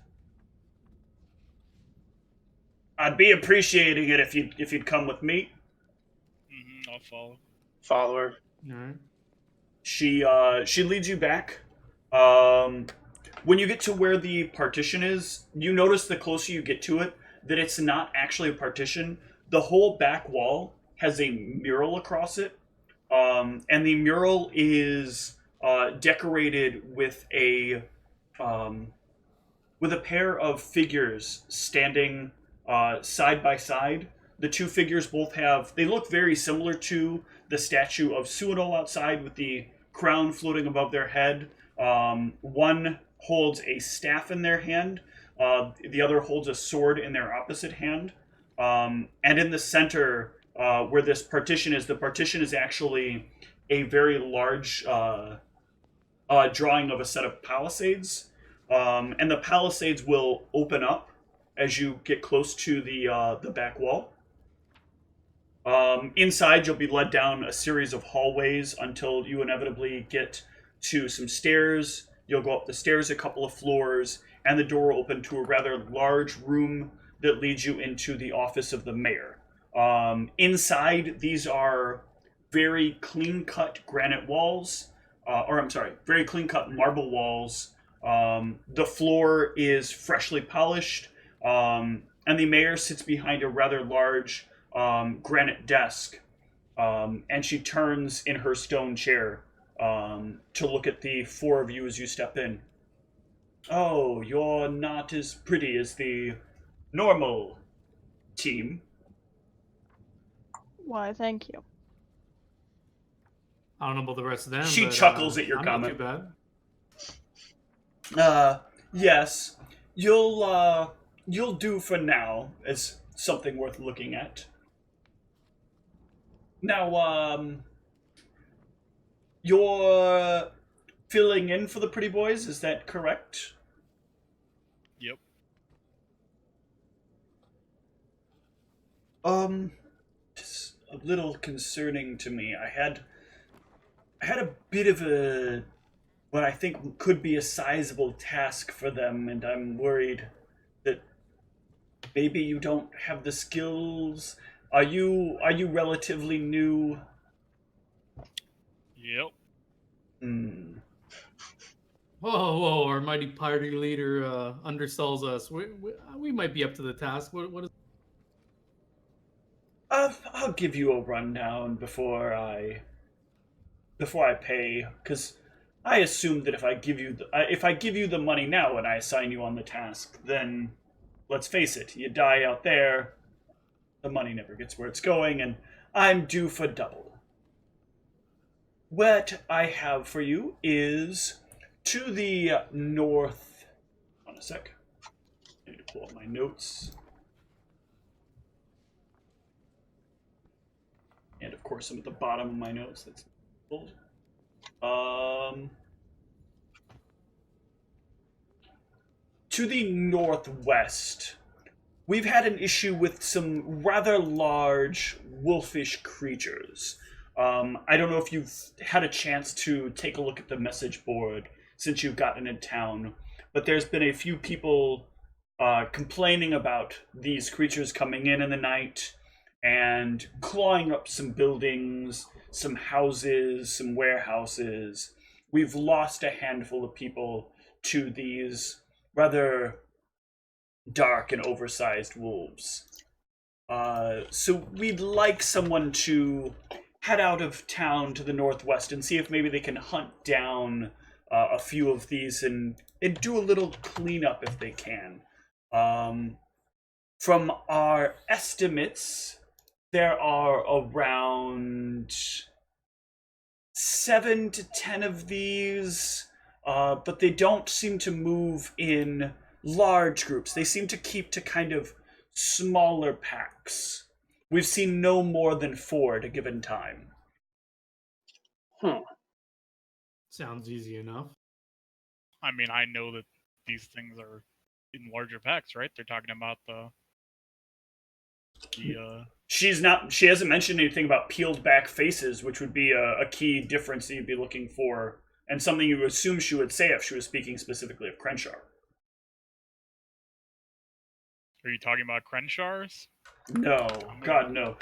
I'd be appreciating it if you'd come with me. I'll follow. Follow her. All right. She leads you back. When you get to where the partition is, you notice the closer you get to it that it's not actually a partition. The whole back wall has a mural across it, and the mural is decorated with a pair of figures standing side by side. The two figures they look very similar to the statue of Suinol outside with the crown floating above their head. One holds a staff in their hand. The other holds a sword in their opposite hand. And in the center, where this partition is, the partition is actually a very large drawing of a set of palisades. And the palisades will open up as you get close to the back wall. Inside, you'll be led down a series of hallways until you inevitably get to some stairs. You'll go up the stairs a couple of floors, and the door will open to a rather large room that leads you into the office of the mayor. Inside, these are very clean-cut granite walls, very clean-cut marble walls. The floor is freshly polished. And the mayor sits behind a rather large granite desk, and she turns in her stone chair to look at the four of you as you step in. Oh, you're not as pretty as the normal team. Why, thank you. I don't know about the rest of them. She but, chuckles at your I'm comment. Not too bad. Yes, you'll do for now as something worth looking at. Now, you're filling in for the pretty boys, is that correct? Yep. It's a little concerning to me. I had a bit of a what I think could be a sizable task for them, and I'm worried that maybe you don't have the skills. Are you relatively new? Yep. Hmm. Whoa! Our mighty party leader undersells us. We might be up to the task. What is? I'll give you a rundown before I pay, because I assume that if I give you the money now and I assign you on the task, then let's face it, you die out there, the money never gets where it's going, and I'm due for double. What I have for you is to the north. Hold on a sec. I need to pull up my notes. And of course, I'm at the bottom of my notes. That's old. To the northwest, we've had an issue with some rather large wolfish creatures. I don't know if you've had a chance to take a look at the message board since you've gotten in town, but there's been a few people complaining about these creatures coming in the night and clawing up some buildings, some houses, some warehouses. We've lost a handful of people to these rather dark and oversized wolves. So we'd like someone to head out of town to the northwest and see if maybe they can hunt down a few of these and do a little cleanup if they can. From our estimates, there are around 7 to 10 of these, but they don't seem to move in large groups. They seem to keep to kind of smaller packs. We've seen no more than 4 at a given time. Sounds easy enough. I mean, I know that these things are in larger packs, right? They're talking about the She hasn't mentioned anything about peeled back faces, which would be a key difference that you'd be looking for, and something you would assume she would say if she was speaking specifically of Crenshaw. Are you talking about Crenshars? No, God, no.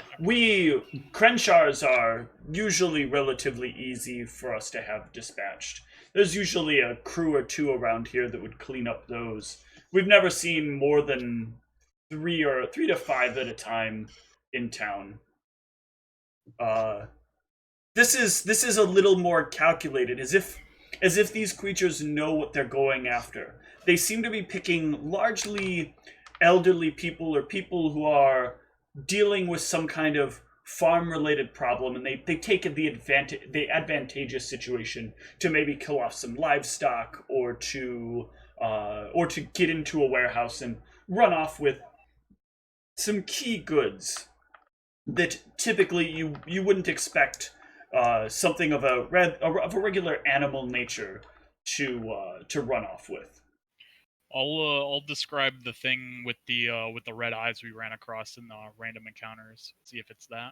Crenshaws are usually relatively easy for us to have dispatched. There's usually a crew or 2 around here that would clean up those. We've never seen more than 3 to 5 at a time in town. This is a little more calculated, as if these creatures know what they're going after. They seem to be picking largely elderly people or people who are dealing with some kind of farm-related problem, and they take the advantageous situation to maybe kill off some livestock or to get into a warehouse and run off with some key goods that typically you wouldn't expect something of a regular animal nature to run off with. I'll describe the thing with the red eyes we ran across in the random encounters. See if it's that.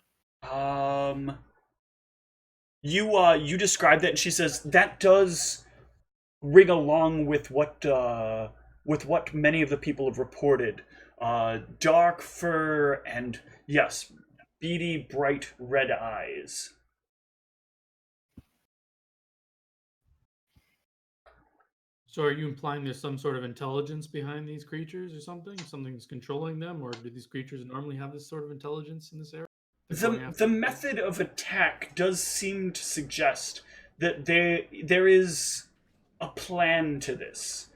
You describe that, and she says that does ring along with what many of the people have reported. Dark fur and, yes, beady, bright red eyes. So are you implying there's some sort of intelligence behind these creatures or something? Something's controlling them, or do these creatures normally have this sort of intelligence in this area? They're going The after the people? method of attack does seem to suggest that there is a plan to this.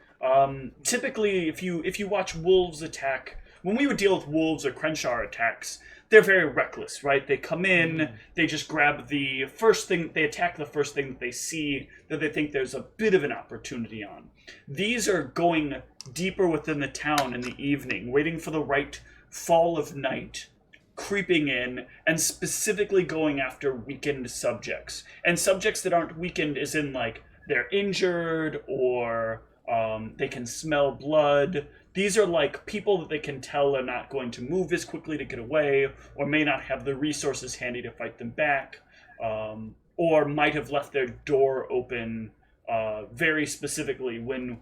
Typically, if you watch wolves attack, when we would deal with wolves or Crenshaw attacks, they're very reckless, right? They come in, they just grab the first thing, they attack the first thing that they see that they think there's a bit of an opportunity on. These are going deeper within the town in the evening, waiting for the right fall of night, creeping in and specifically going after weakened subjects. And subjects that aren't weakened as in like they're injured or they can smell blood. These are like people that they can tell are not going to move as quickly to get away or may not have the resources handy to fight them back, or might have left their door open very specifically when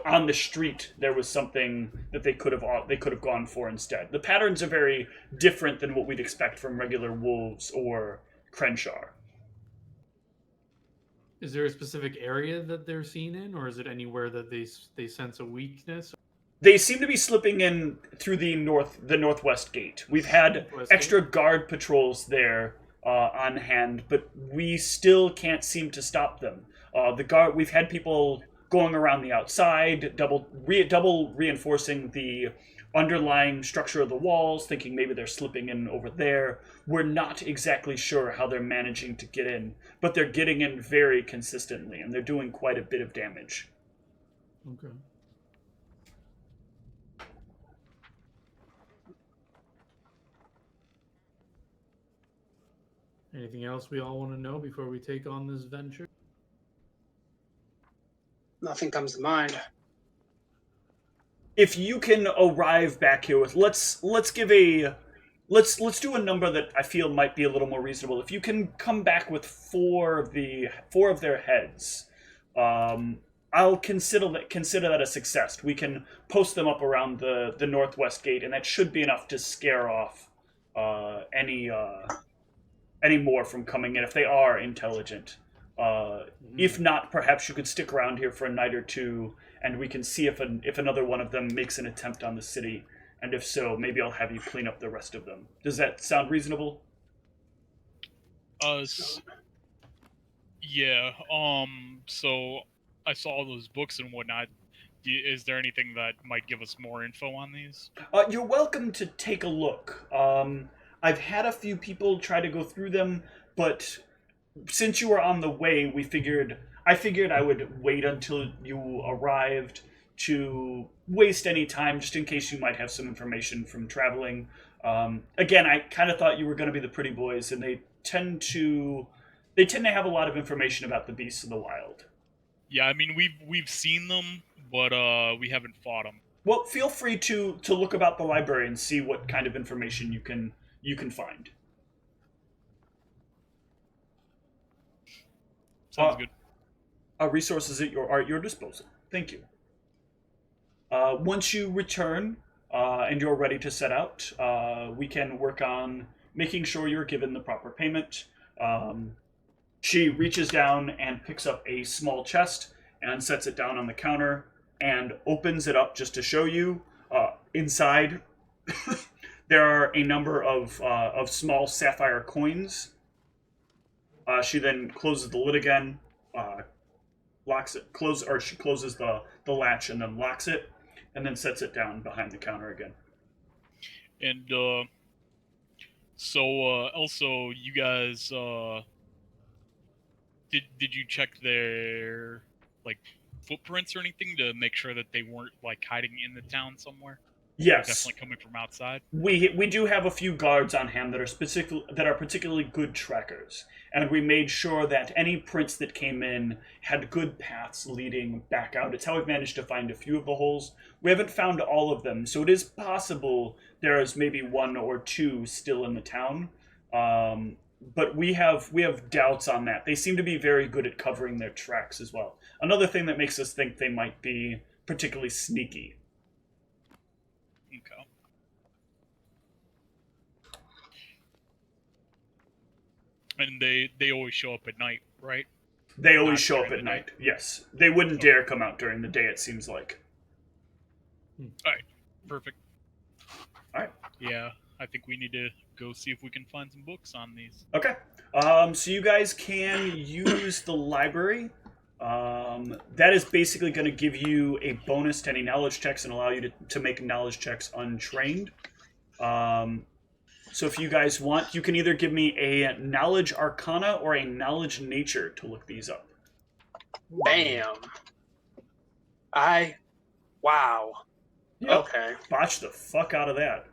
on the street there was something that they could have gone for instead. The patterns are very different than what we'd expect from regular wolves or Crenshaw. Is there a specific area that they're seen in, or is it anywhere that they sense a weakness? They seem to be slipping in through the northwest gate. We've had Northwest extra guard patrols there on hand, but we still can't seem to stop them. We've had people going around the outside, double reinforcing the underlying structure of the walls, thinking maybe they're slipping in over there. We're not exactly sure how they're managing to get in, but they're getting in very consistently, and they're doing quite a bit of damage. Okay. Anything else we all want to know before we take on this venture? Nothing comes to mind. If you can arrive back here with let's do a number that I feel might be a little more reasonable. If you can come back with four of their heads, I'll consider that a success. We can post them up around the northwest gate, and that should be enough to scare off any more from coming in if they are intelligent. If not, perhaps you could stick around here for a night or two, and we can see if another one of them makes an attempt on the city. And if so, maybe I'll have you clean up the rest of them. Does that sound reasonable? Yeah. So I saw those books and whatnot. Is there anything that might give us more info on these? You're welcome to take a look. I've had a few people try to go through them, but since you were on the way, I figured I would wait until you arrived to waste any time, just in case you might have some information from traveling. Again, I kind of thought you were going to be the pretty boys, and they tend to have a lot of information about the beasts of the wild. Yeah, I mean we've seen them, but we haven't fought them. Well, feel free to look about the library and see what kind of information you can find. Sounds good. Resources are at your disposal. Thank you. Once you return and you're ready to set out, we can work on making sure you're given the proper payment. She reaches down and picks up a small chest and sets it down on the counter and opens it up just to show you. Inside, there are a number of small sapphire coins. She then closes the lid again, locks it, she closes the latch and then locks it, and then sets it down behind the counter again. And also, you guys, did you check their footprints or anything to make sure that they weren't hiding in the town somewhere? Yes, Definitely coming from outside. we do have a few guards on hand that are particularly good trackers, and we made sure that any prints that came in had good paths leading back out. It's how we've managed to find a few of the holes. We haven't found all of them, so it is possible there is maybe one or two still in the town. But we have doubts on that. They seem to be very good at covering their tracks as well. Another thing that makes us think they might be particularly sneaky. Okay. And they always show up at night, right? They always Not show up during at the day? night. Yes, they wouldn't dare come out during the day. It seems like. Perfect. Alright. Yeah, I think we need to go see if we can find some books on these. Okay. So you guys can use the library. That is basically going to give you a bonus to any knowledge checks and allow you to make knowledge checks untrained. So if you guys want, you can either give me a knowledge arcana or a knowledge nature to look these up. Bam. Wow. Yep. Okay. Botch the fuck out of that.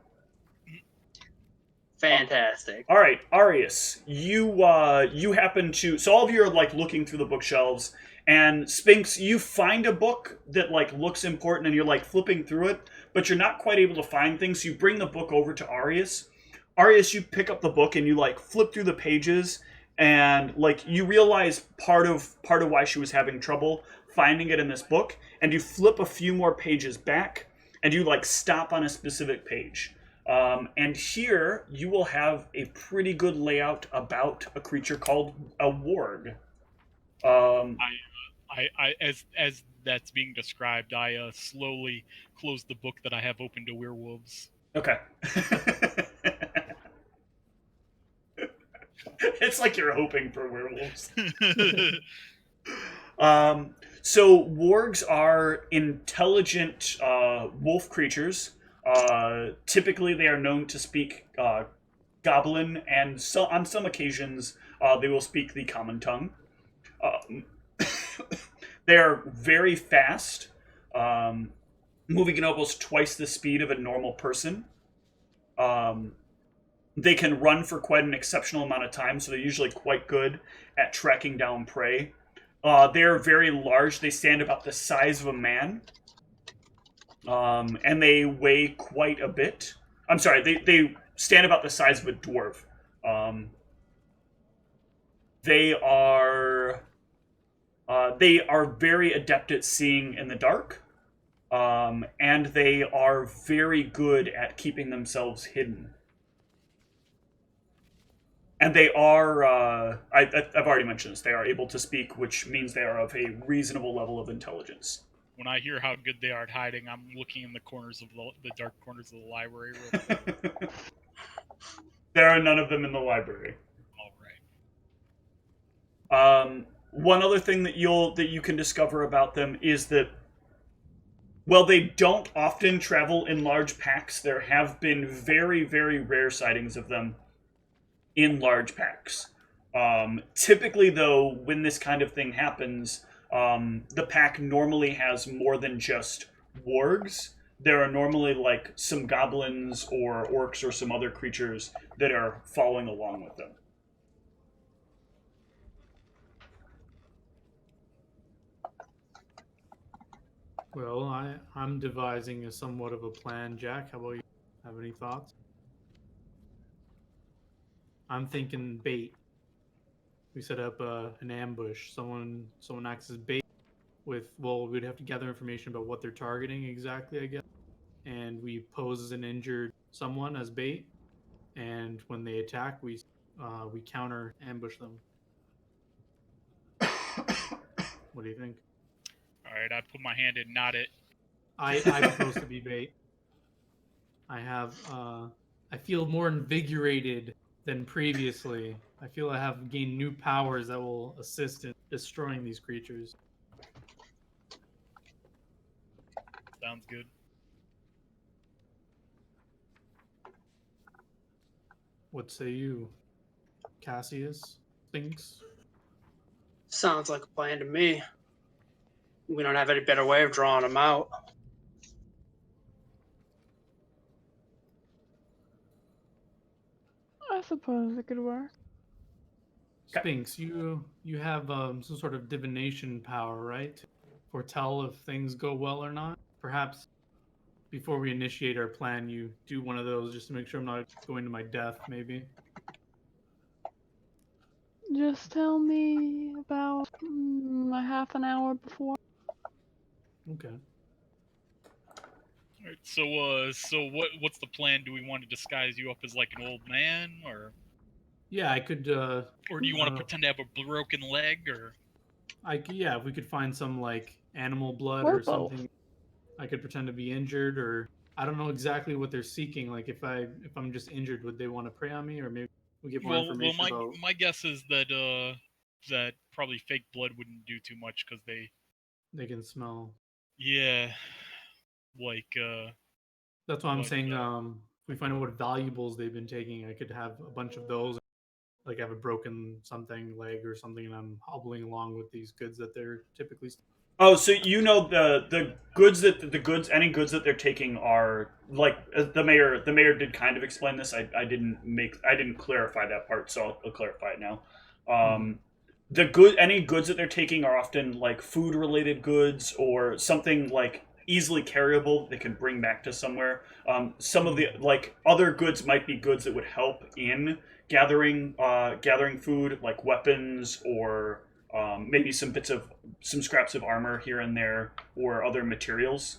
Fantastic. All right, Arius, you happen to, so all of you are like looking through the bookshelves, and Sphinx, you find a book that like looks important, and you're like flipping through it, but you're not quite able to find things. So you bring the book over to Arius. Arius, you pick up the book and you like flip through the pages, and like you realize part of why she was having trouble finding it in this book, and you flip a few more pages back, and you like stop on a specific page. And here you will have a pretty good layout about a creature called a warg. As that's being described, I slowly close the book that I have open to werewolves. Okay. It's like you're hoping for werewolves. So wargs are intelligent wolf creatures. Typically, they are known to speak Goblin, and so on some occasions, they will speak the common tongue. They are very fast, moving at almost twice the speed of a normal person. They can run for quite an exceptional amount of time, so they're usually quite good at tracking down prey. They're very large. They stand about the size of a man. And they weigh quite a bit. I'm sorry, they stand about the size of a dwarf. They are very adept at seeing in the dark, and they are very good at keeping themselves hidden. And they are, I've already mentioned this, they are able to speak, which means they are of a reasonable level of intelligence. When I hear how good they are at hiding, I'm looking in the corners of the dark corners of the library. There are none of them in the library. All right. One other thing that you can discover about them is that, well, they don't often travel in large packs. There have been very, very rare sightings of them in large packs. Typically, though, when this kind of thing happens, the pack normally has more than just wargs. There are normally like some goblins or orcs or some other creatures that are following along with them. Well, I'm devising a somewhat of a plan, Jack. How about you? Have any thoughts? I'm thinking bait. We set up an ambush. Someone acts as bait we'd have to gather information about what they're targeting exactly, I guess. And we pose as an injured someone as bait. And when they attack, we counter ambush them. What do you think? All right, I put my hand in, not it. I'm supposed to be bait. I feel more invigorated than previously. I feel I have gained new powers that will assist in destroying these creatures. Sounds good. What say you, Cassius? Sphinx? Sounds like a plan to me. We don't have any better way of drawing them out. I suppose it could work. Sphinx, you have some sort of divination power, right? To foretell if things go well or not. Perhaps before we initiate our plan, you do one of those just to make sure I'm not going to my death, maybe. Just tell me about a half an hour before. Okay. All right, so what's the plan? Do we want to disguise you up as like an old man, or Yeah, I could. do you want to pretend to have a broken leg, or? Yeah, if we could find some like animal blood Or or both. something, I could pretend to be injured, or I don't know exactly what they're seeking. Like if I'm just injured, would they want to prey on me, or maybe we get more Well, information about? my guess is that that probably fake blood wouldn't do too much because They can smell. yeah, like That's why I'm but saying. If we find out what valuables they've been taking, I could have a bunch of those. Like I have a broken something leg or something, and I'm hobbling along with these goods that they're typically. Oh, so you know the goods that the goods any goods that they're taking are like the mayor did kind of explain this. I didn't clarify that part, so I'll clarify it now. Um, any goods that they're taking are often like food related goods or something like easily carryable they can bring back to somewhere. Some of the like other goods might be goods that would help in gathering food, like weapons or maybe some scraps of armor here and there or other materials.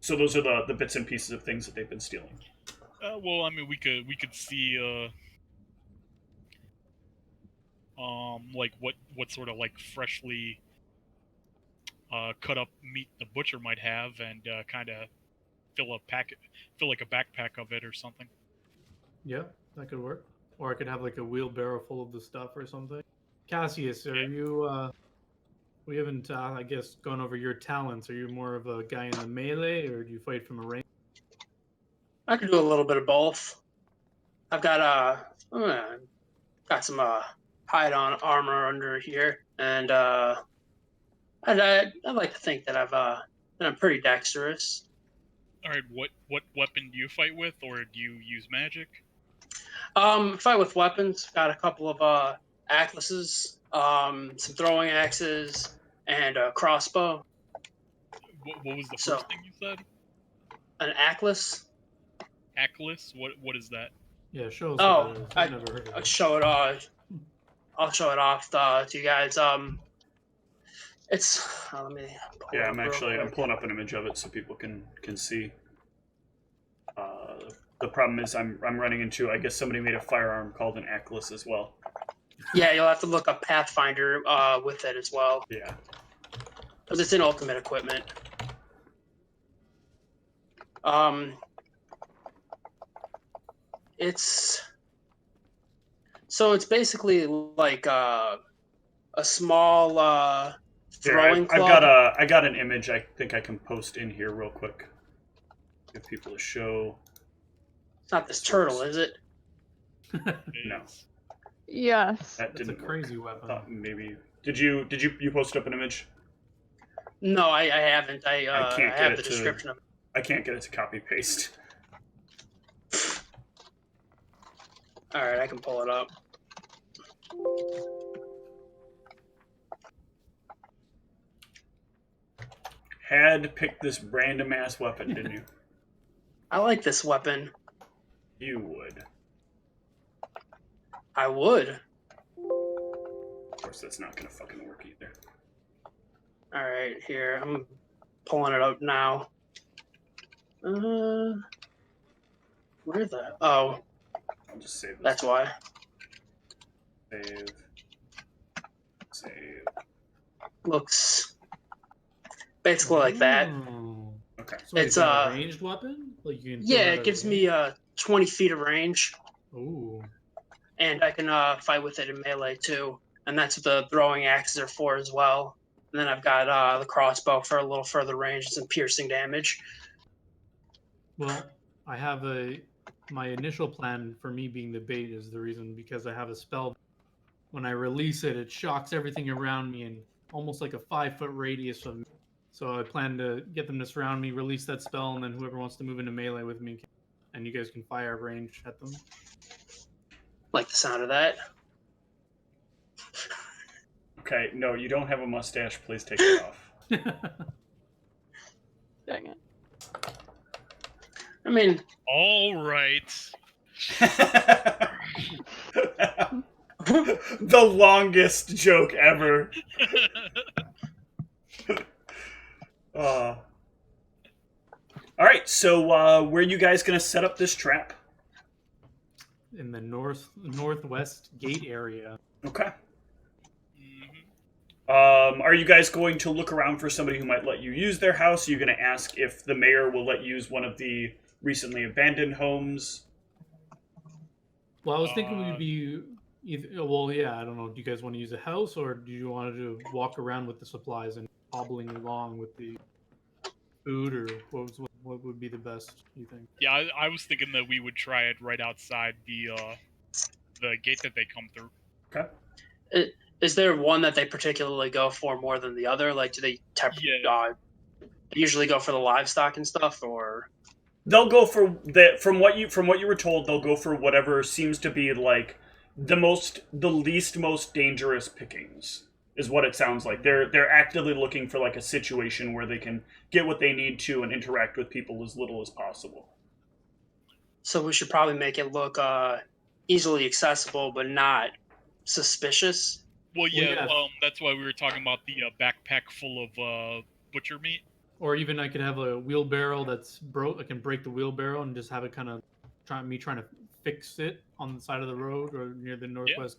So those are the bits and pieces of things that they've been stealing. well, I mean, we could see like what sort of like freshly cut up meat the butcher might have, and kind of fill like a backpack of it or something. Yeah, that could work. Or I could have like a wheelbarrow full of the stuff or something. Cassius, are Yeah. you? We haven't, I guess, gone over your talents. Are you more of a guy in the melee, or do you fight from a range? I could do a little bit of both. I've got got some hide on armor under here, and I'd like to think that I'm pretty dexterous. All right, what weapon do you fight with, or do you use magic? Fight with weapons. Got a couple of axes, some throwing axes, and a crossbow. What was the So- first thing you said? An atlas. Ackless? What is that? Yeah, show us Oh, what that is. I've never heard of I'll it. show it. I'll show it off to you guys. It's let me. pull Yeah, it up real I'm quick. pulling up an image of it so people can see. The problem is I'm running into, I guess somebody made a firearm called an Atlas as well. Yeah, you'll have to look up Pathfinder with it as well, Yeah. because it's in Ultimate Equipment. It's basically like a small throwing club. I got an image I think I can post in here real quick. Give people a show. It's not this turtle, is it? No. Is- Yes. That That's a didn't crazy work. weapon. Thought maybe you post up an image? No, I haven't. I can't get have it the to- description of it. I can't get it to copy paste. All right, I can pull it up. Had picked this random ass weapon, didn't you? I like this weapon. You would. I would. Of course, that's not gonna fucking work either. All right, here I'm pulling it up now. Where the? Oh, I'll just save this. that's why. Save. Looks basically like that. Oh. Okay. So wait, It's, is that a ranged weapon? Like you can throw Yeah, that it at gives a me range? 20 feet of range, Ooh. and I can fight with it in melee too. And that's what the throwing axes are for as well. And then I've got the crossbow for a little further range and some piercing damage. Well, I have my initial plan for me being the bait is the reason because I have a spell. When I release it, it shocks everything around me in almost like a 5-foot radius of me. So I plan to get them to surround me, release that spell, and then whoever wants to move into melee with me, and you guys can fire range at them. Like the sound of that. Okay, no, you don't have a mustache. Please take it off. Dang it. I mean, All right. The longest joke ever. All right, so where are you guys gonna set up this trap? In the northwest gate area. Okay. Mhm. Are you guys going to look around for somebody who might let you use their house? Are you going to ask if the mayor will let you use one of the recently abandoned homes? Well, I was thinking we'd be either. Well, yeah, I don't know. Do you guys want to use a house, or do you want to walk around with the supplies and hobbling along with the food, or what would be the best? You think? Yeah, I was thinking that we would try it right outside the gate that they come through. Okay. Is there one that they particularly go for more than the other? Like, do they usually go for the livestock and stuff, or? They'll go for the from what you were told. They'll go for whatever seems to be like the least most dangerous pickings is what it sounds like. They're actively looking for like a situation where they can get what they need to and interact with people as little as possible. So we should probably make it look easily accessible, but not suspicious. Well, yeah, yeah. that's why we were talking about the backpack full of butcher meat. Or even I could have a wheelbarrow that's broke. I can break the wheelbarrow and just have it kind of trying to fix it on the side of the road or near the northwest.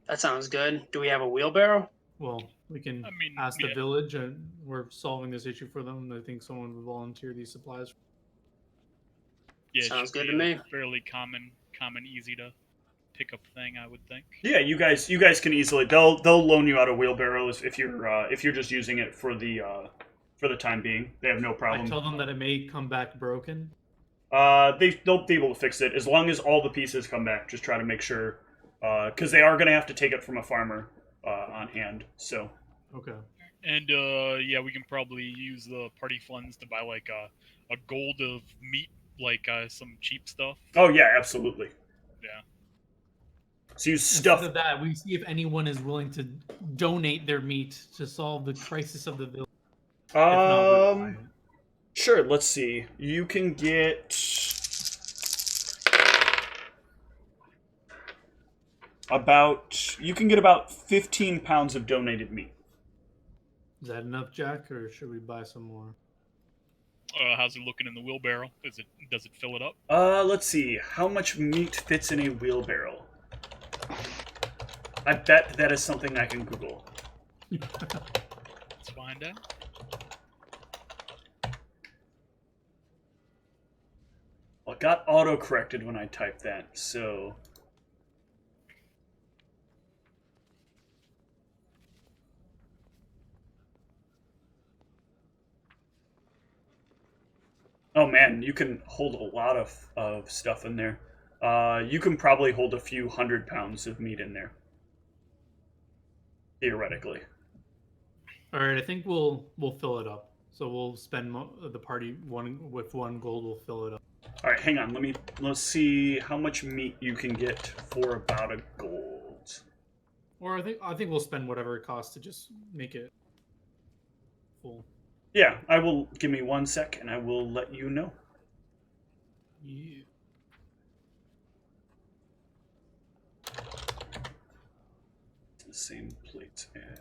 That sounds good. Do we have a wheelbarrow? Well, we can I mean, ask the yeah. village, and we're solving this issue for them. I think someone would volunteer these supplies. Yeah, it Sounds should good be to me. a fairly common, easy to pick up thing, I would think. Yeah, you guys can easily they'll loan you out a wheelbarrow if you're just using it for the time being. They have no problem. I tell them that it may come back broken. They'll be able to fix it as long as all the pieces come back. Just try to make sure, because they are going to have to take it from a farmer on hand. So. Okay. And yeah, we can probably use the party funds to buy like a gold of meat, like some cheap stuff. Oh yeah, absolutely. Yeah. So you stuff. Instead of that, we see if anyone is willing to donate their meat to solve the crisis of the village. If not, we're fine. Sure. Let's see. You can get about 15 pounds of donated meat. Is that enough, Jack, or should we buy some more? How's it looking in the wheelbarrow? Does it fill it up? Let's see. How much meat fits in a wheelbarrow? I bet that is something I can Google. Let's find out. Well, it got auto-corrected when I typed that, so... Oh man, you can hold a lot of stuff in there. You can probably hold a few 100 pounds of meat in there. Theoretically. All right, I think we'll fill it up. So we'll spend the party with one gold. We'll fill it up. All right, hang on. Let's see how much meat you can get for about a gold. Or I think we'll spend whatever it costs to just make it full. Yeah, I will. Give me 1 sec, and I will let you know. Yeah. It's the same plate as...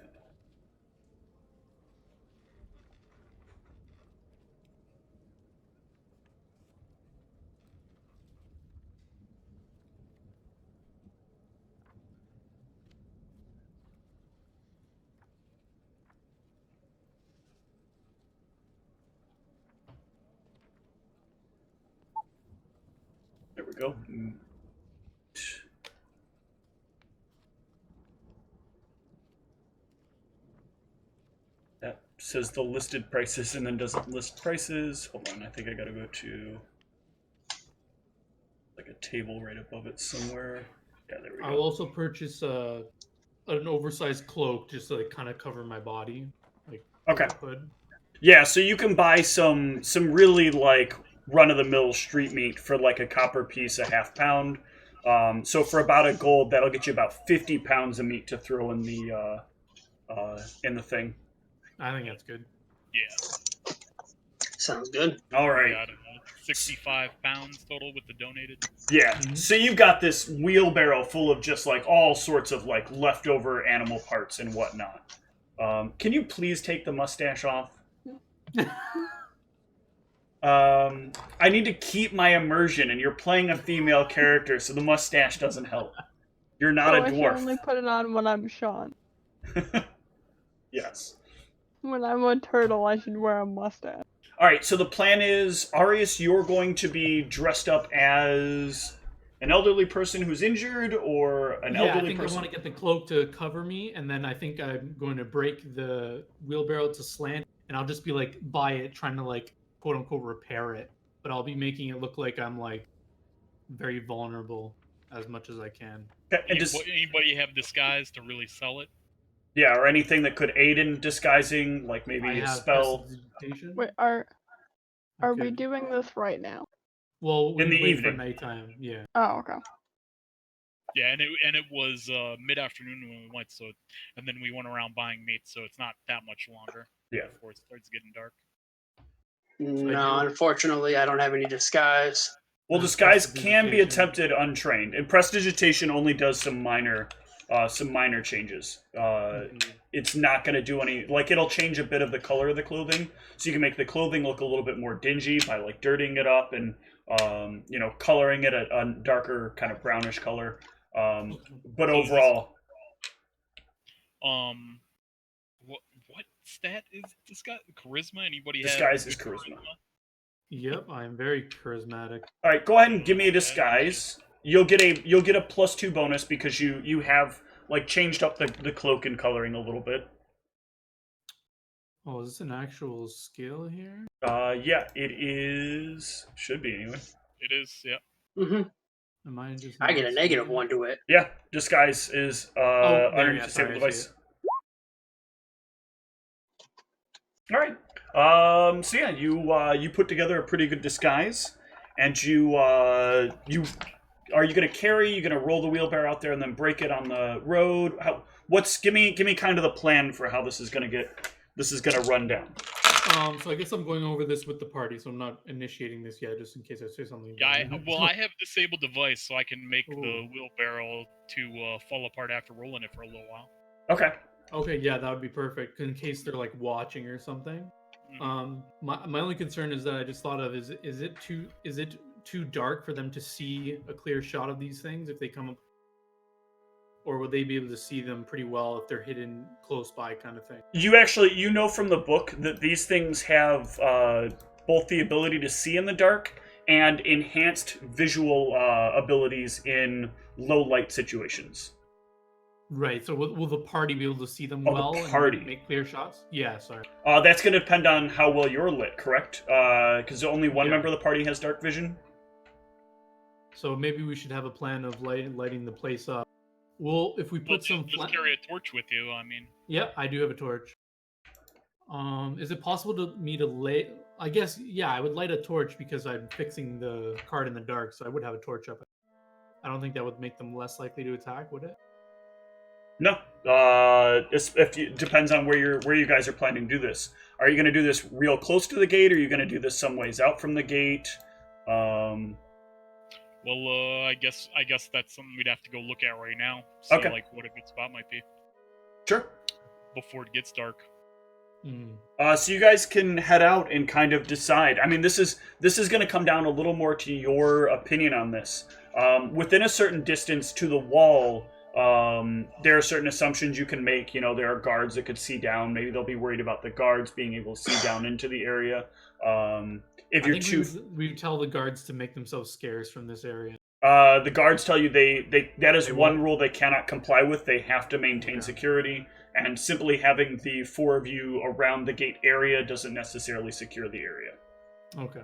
There we go. That says the listed prices and then doesn't list prices. Hold on, I think I gotta go to like a table right above it somewhere. Yeah, there we go. I'll also purchase an oversized cloak just to like kind of cover my body, like Okay. hood. Yeah, so you can buy some really like run-of-the-mill street meat for like a copper piece, a half pound. So for about a gold, that'll get you about 50 pounds of meat to throw in the thing. I think that's good. Yeah. Sounds good. All right. I don't know, 65 pounds total with the donated. Yeah. So you've got this wheelbarrow full of just like all sorts of like leftover animal parts and whatnot. Can you please take the mustache off? I need to keep my immersion, and you're playing a female character, so the mustache doesn't help. You're not a I should dwarf. only put it on when I'm Sean. Yes. When I'm a turtle, I should wear a mustache. All right, so the plan is, Arius, you're going to be dressed up as an elderly person who's injured, or an Yeah, I elderly think I person. want to get the cloak to cover me, and then I think I'm going to break the wheelbarrow to slant, and I'll just be like by it, trying to like quote unquote repair it. But I'll be making it look like I'm like very vulnerable as much as I can. Okay, and just, Anybody have disguise to really sell it? yeah, or anything that could aid in disguising, like maybe I a have spell prestidigitation. Wait, are we Okay. doing this right now? Well, we in the wait for evening. nighttime. Yeah. Oh, okay. Yeah, and it was mid-afternoon when we went, so and then we went around buying meat, so it's not that much longer Yeah. before it starts getting dark. No, unfortunately, I don't have any disguise. Well, And disguise can be prestidigitation. attempted untrained, and prestidigitation only does some minor changes. It's not going to do any, like, it'll change a bit of the color of the clothing, so you can make the clothing look a little bit more dingy by like dirtying it up and coloring it a darker kind of brownish color. But So is this- overall, what stat is disguise? Charisma? Anybody have disguise is good charisma. Yep, I am very charismatic. All right, go ahead and give me a disguise. You'll get a +2 bonus because you have like changed up the cloak and coloring a little bit. Oh, is this an actual skill here? Yeah, it is. Should be anyway. It is, yeah. Hmm Am I just? I get a not negative seeing it? one to it. Yeah, disguise is Oh, there, underneath yeah, the sorry, table I device. see it. All right. So yeah, you put together a pretty good disguise, and you are you gonna carry? You gonna roll the wheelbarrow out there and then break it on the road? Give me kind of the plan for how this is gonna run down. So I guess I'm going over this with the party, so I'm not initiating this yet, just in case I say something. Yeah, dumb. I have disabled device, so I can make the Ooh. wheelbarrow to fall apart after rolling it for a little while. Okay. Okay, yeah, that would be perfect in case they're like watching or something. My only concern is that I just thought of is it too dark for them to see a clear shot of these things if they come up, or would they be able to see them pretty well if they're hidden close by, kind of thing? You know from the book that these things have both the ability to see in the dark and enhanced visual abilities in low light situations. Right. So will the party be able to see them Oh, well the party. and make clear shots? Yeah. Sorry. That's going to depend on how well you're lit, correct? Because only one Yeah. member of the party has dark vision. So maybe we should have a plan of lighting the place up. Well, if we Well, put some just carry a torch with you. I mean, Yep, I do have a torch. Is it possible to me to lay? I guess yeah, I would light a torch because I'm fixing the card in the dark, so I would have a torch up. I don't think that would make them less likely to attack, would it? No. Depends on where you guys are planning to do this. Are you going to do this real close to the gate, or are you going to do this some ways out from the gate? well, I guess that's something we'd have to go look at right now. See Okay. like what a good spot might be Sure. before it gets dark. So you guys can head out and kind of decide. I mean, this is going to come down a little more to your opinion on this. Within a certain distance to the wall, there are certain assumptions you can make. You know, there are guards that could see down. Maybe they'll be worried about the guards being able to see down into the area. If you're we tell the guards to make themselves scarce from this area. the guards tell you that is They one won't? rule they cannot comply with. They have to maintain Okay. security, and simply having the 4 of you around the gate area doesn't necessarily secure the area. Okay.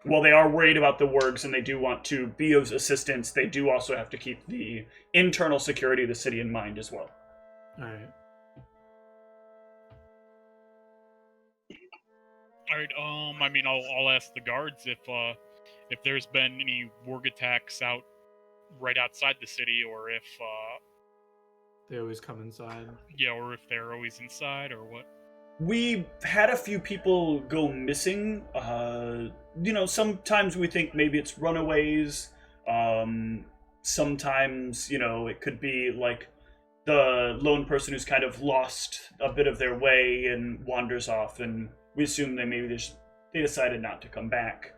While they are worried about the wargs and they do want to be of assistance, they do also have to keep the internal security of the city in mind as well. All right. All right. I mean, I'll ask the guards if there's been any warg attacks right outside the city, or if They always come inside. or if they're always inside, or what. We had a few people go missing. Sometimes we think maybe it's runaways. Sometimes, it could be like the lone person who's kind of lost a bit of their way and wanders off, and we assume they decided not to come back.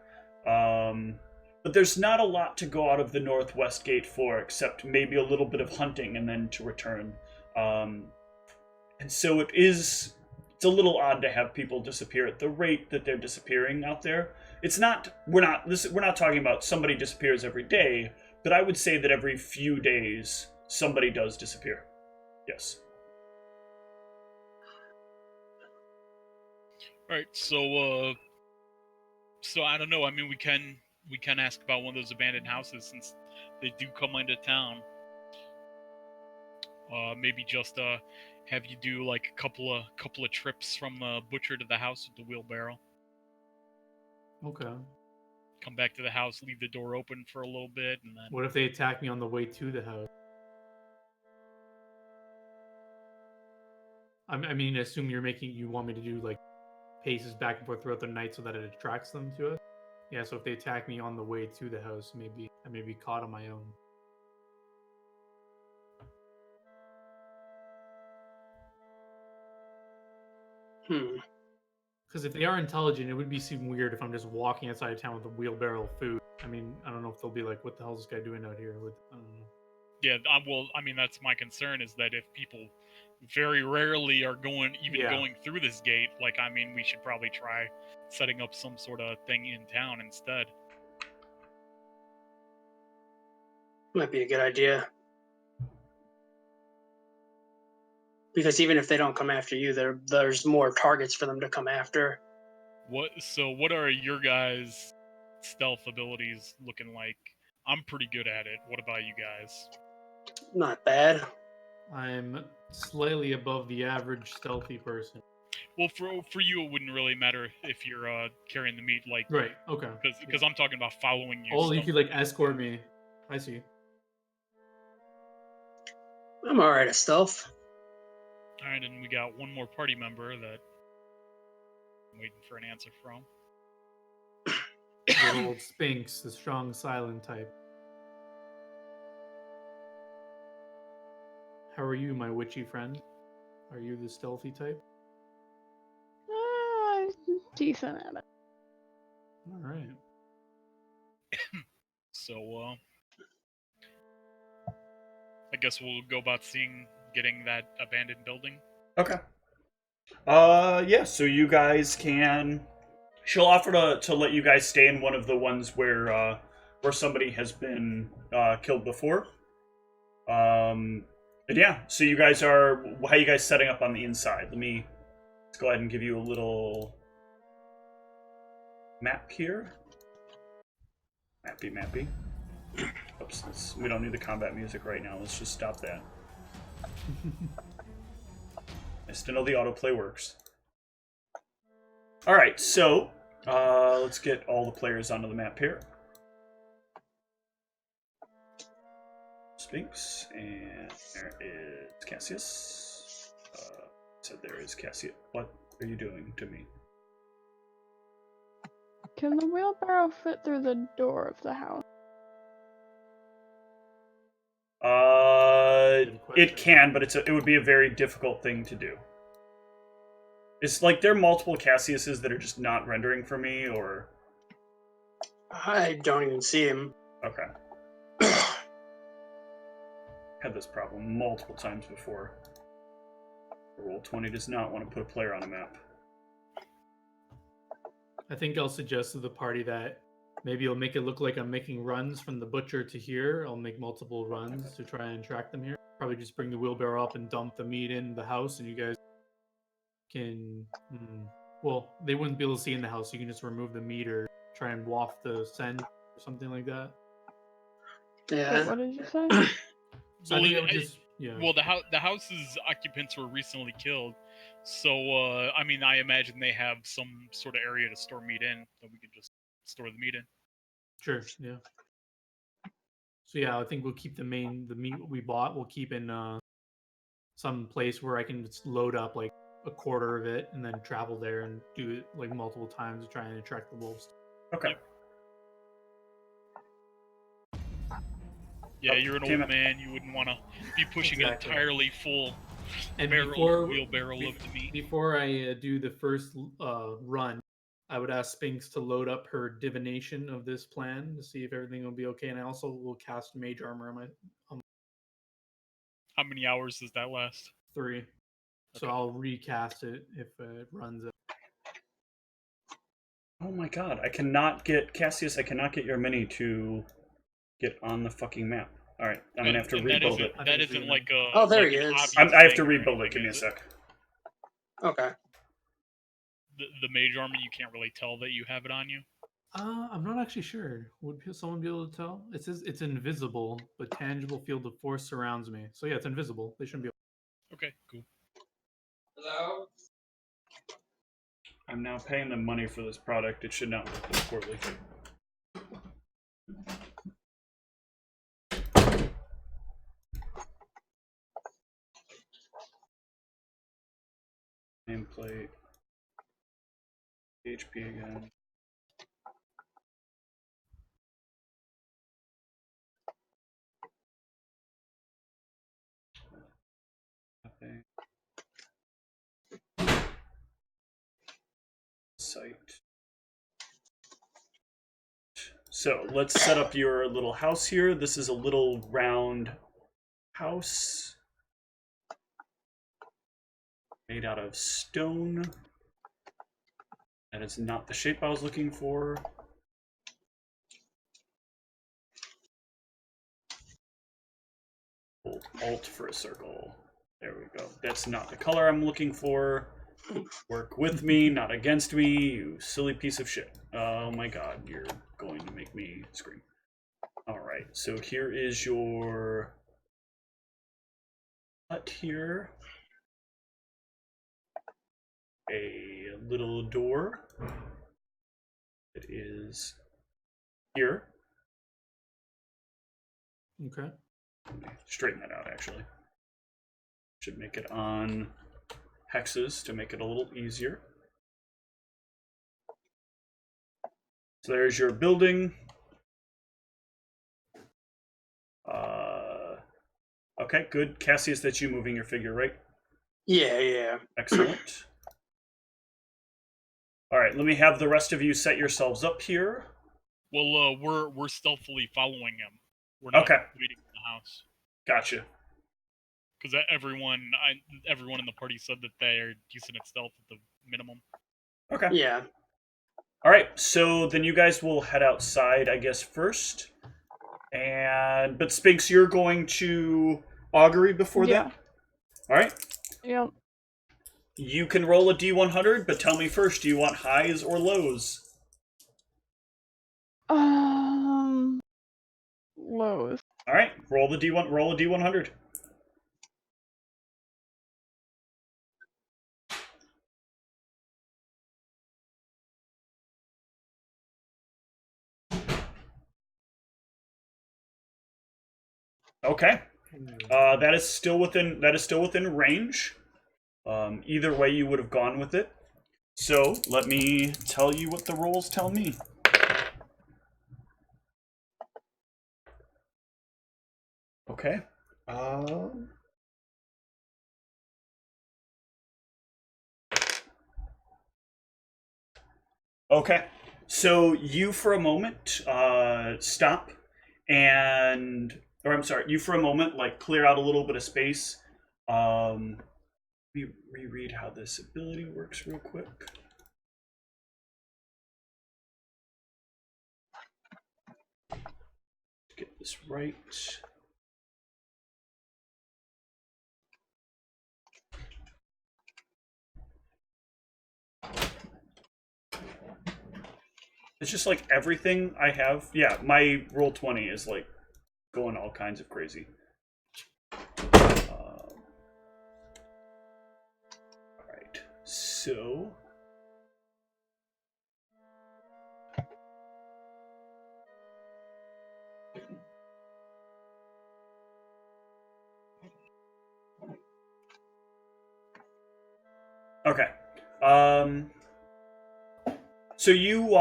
But there's not a lot to go out of the northwest gate for, except maybe a little bit of hunting and then to return. And so it's a little odd to have people disappear at the rate that they're disappearing out there. It's not we're not talking about somebody disappears every day, but I would say that every few days somebody does disappear. Yes. All right, so I don't know. I mean, we can ask about one of those abandoned houses since they do come into town. Maybe just have you do like a couple of trips from the butcher to the house with the wheelbarrow. Okay. Come back to the house, leave the door open for a little bit, and then. What if they attack me on the way to the house? I mean, assume you want me to do like paces back and forth throughout the night so that it attracts them to us. Yeah, so if they attack me on the way to the house, maybe I may be caught on my own. Because if they are intelligent, it would be seem weird if I'm just walking outside of town with a wheelbarrow of food. I mean, I don't know if they'll be like, "What the hell is this guy doing out here?" I don't know. Yeah, well, I mean, that's my concern is that if people very rarely are going through this gate, like, I mean, we should probably try setting up some sort of thing in town instead. Might be a good idea. Because even if they don't come after you, there's more targets for them to come after. What are your guys' stealth abilities looking like? I'm pretty good at it. What about you guys? Not bad. I'm slightly above the average stealthy person. Well, for you, it wouldn't really matter if you're carrying the meat, like Right. Okay. because I'm talking about following you. Oh, you could like escort me. I see. I'm alright at stealth. All right, and we got one more party member that I'm waiting for an answer from. Good old Sphinx, the strong silent type. How are you, my witchy friend? Are you the stealthy type? Decent at it. All right. So, I guess we'll go about getting that abandoned building. Okay. Yeah, so you guys can... She'll offer to let you guys stay in one of the ones where somebody has been killed before. And yeah, so you guys how are you guys setting up on the inside? Let's go ahead and give you a little map here. Mappy. Oops, we don't need the combat music right now. Let's just stop that. Nice to know the autoplay works. Alright, so let's get all the players onto the map here. Sphinx, and there is Cassius. So there is Cassius. What are you doing to me? Can the wheelbarrow fit through the door of the house? It can, but it would be a very difficult thing to do. It's like there are multiple Cassiuses that are just not rendering for me, or... I don't even see him. Okay. Had this problem multiple times before. Roll20 does not want to put a player on a map. I think I'll suggest to the party that maybe I'll make it look like I'm making runs from the butcher to here. I'll make multiple runs to try and track them here. Probably just bring the wheelbarrow up and dump the meat in the house, and you guys can... Well, they wouldn't be able to see in the house. So you can just remove the meat or try and waft the scent or something like that. Yeah. Wait, what did you say? So I think I would just... Yeah. Well, the house's occupants were recently killed, so I mean, I imagine they have some sort of area to store meat in that we could just store the meat in. Sure, yeah. So yeah, I think we'll keep the meat we bought, we'll keep in some place where I can just load up like a quarter of it and then travel there and do it like multiple times to try and attract the wolves. Okay. Yep. Yeah, you're an old man. You wouldn't want to be pushing an entirely full wheelbarrow of the meat. Before I do the first run, I would ask Sphinx to load up her divination of this plan to see if everything will be okay, and I also will cast mage armor on my... How many hours does that last? 3. So I'll recast it if it runs out. Oh my god, I cannot get Cassius. I cannot get your mini to get on the fucking map. All right, I'm gonna have to rebuild it. That isn't like a. Oh, there like he an is. obvious I have to thing or rebuild it. anything, Give me a is it? sec. Okay. The mage armor, you can't really tell that you have it on you. I'm not actually sure. Would someone be able to tell? It says it's invisible, but tangible field of force surrounds me. So yeah, it's invisible. They shouldn't be. Okay, cool. Hello? I'm now paying them money for this product. It should not work this poorly. Nameplate. HP again. Nothing. Site. So let's set up your little house here. This is a little round house made out of stone. That is not the shape I was looking for. Hold Alt for a circle. There we go. That's not the color I'm looking for. Work with me, not against me, you silly piece of shit. Oh my god, you're going to make me scream. Alright, so here is your hut here. A little door. It is here. Okay. Let me straighten that out, actually. Should make it on hexes to make it a little easier. So there's your building. Okay, good. Cassius, that's you moving your figure, right? Yeah. Excellent. All right, let me have the rest of you set yourselves up here. Well, we're stealthily following him. We're not Okay. waiting in the house Gotcha. because everyone in the party said that they're decent at stealth at the minimum. Okay. Yeah. All right, so then you guys will head outside, I guess, first. But Spinks, you're going to augury before that? All right. Yep. You can roll a D100, but tell me first, do you want highs or lows? Lows. All right, roll a D100. Okay. That is still within range. Either way you would have gone with it. So let me tell you what the rolls tell me. Okay. Okay. So you for a moment stop you for a moment like clear out a little bit of space. Let me reread how this ability works real quick. Get this right. It's just like everything I have. Yeah, my roll 20 is like going all kinds of crazy. All right, so okay. So you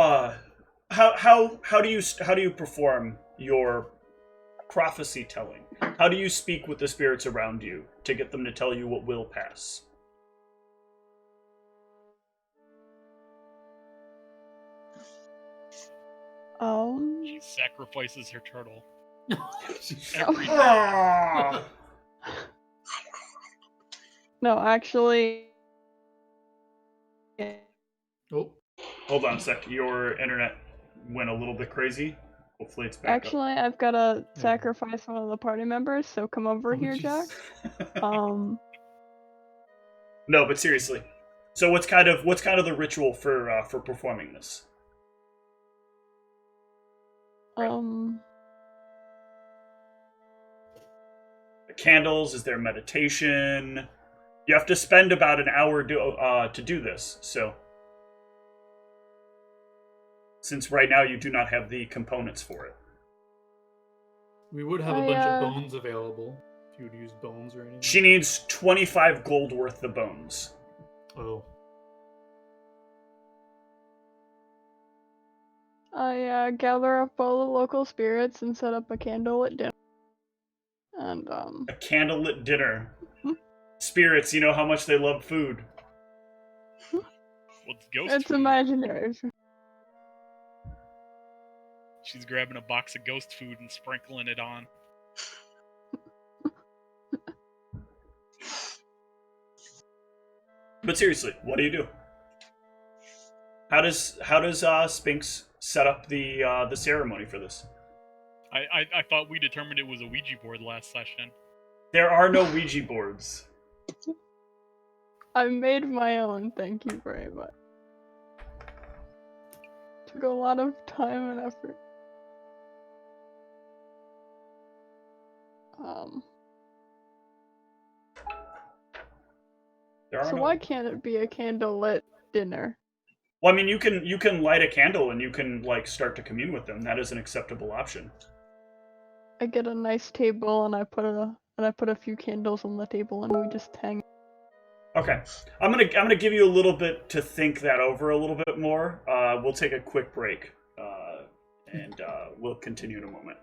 how do you perform your prophecy telling? How do you speak with the spirits around you to get them to tell you what will pass? She sacrifices her turtle. She's- Every Ah! No, actually. Oh, Hold on a sec. Your internet went a little bit crazy. Hopefully it's back Actually, I've got to Yeah. sacrifice one of the party members, so come over Oh, here, jeez. Jack. up. No, but seriously. So what's kind of the ritual for performing this? Um, The candles? Is there meditation? You have to spend about an hour to do this. So since right now you do not have the components for it. We would have a bunch of bones available if you would use bones or anything. She needs 25 gold worth of bones. Oh. I gather up all the local spirits and set up a candle at dinner. And, A candlelit dinner. Mhm. Spirits, you know how much they love food. What's ghost it's food? imaginary. She's grabbing a box of ghost food and sprinkling it on. But seriously, what do? How does Spinks set up the ceremony for this? I thought we determined it was a Ouija board last session. There are no Ouija boards. I made my own, thank you very much. Took a lot of time and effort. There are So no... why can't it be a candlelit dinner? Well, I mean, you can light a candle and you can like start to commune with them. That is an acceptable option. I get a nice table and I put a few candles on the table and we just hang. Okay, I'm gonna give you a little bit to think that over a little bit more. We'll take a quick break, and we'll continue in a moment.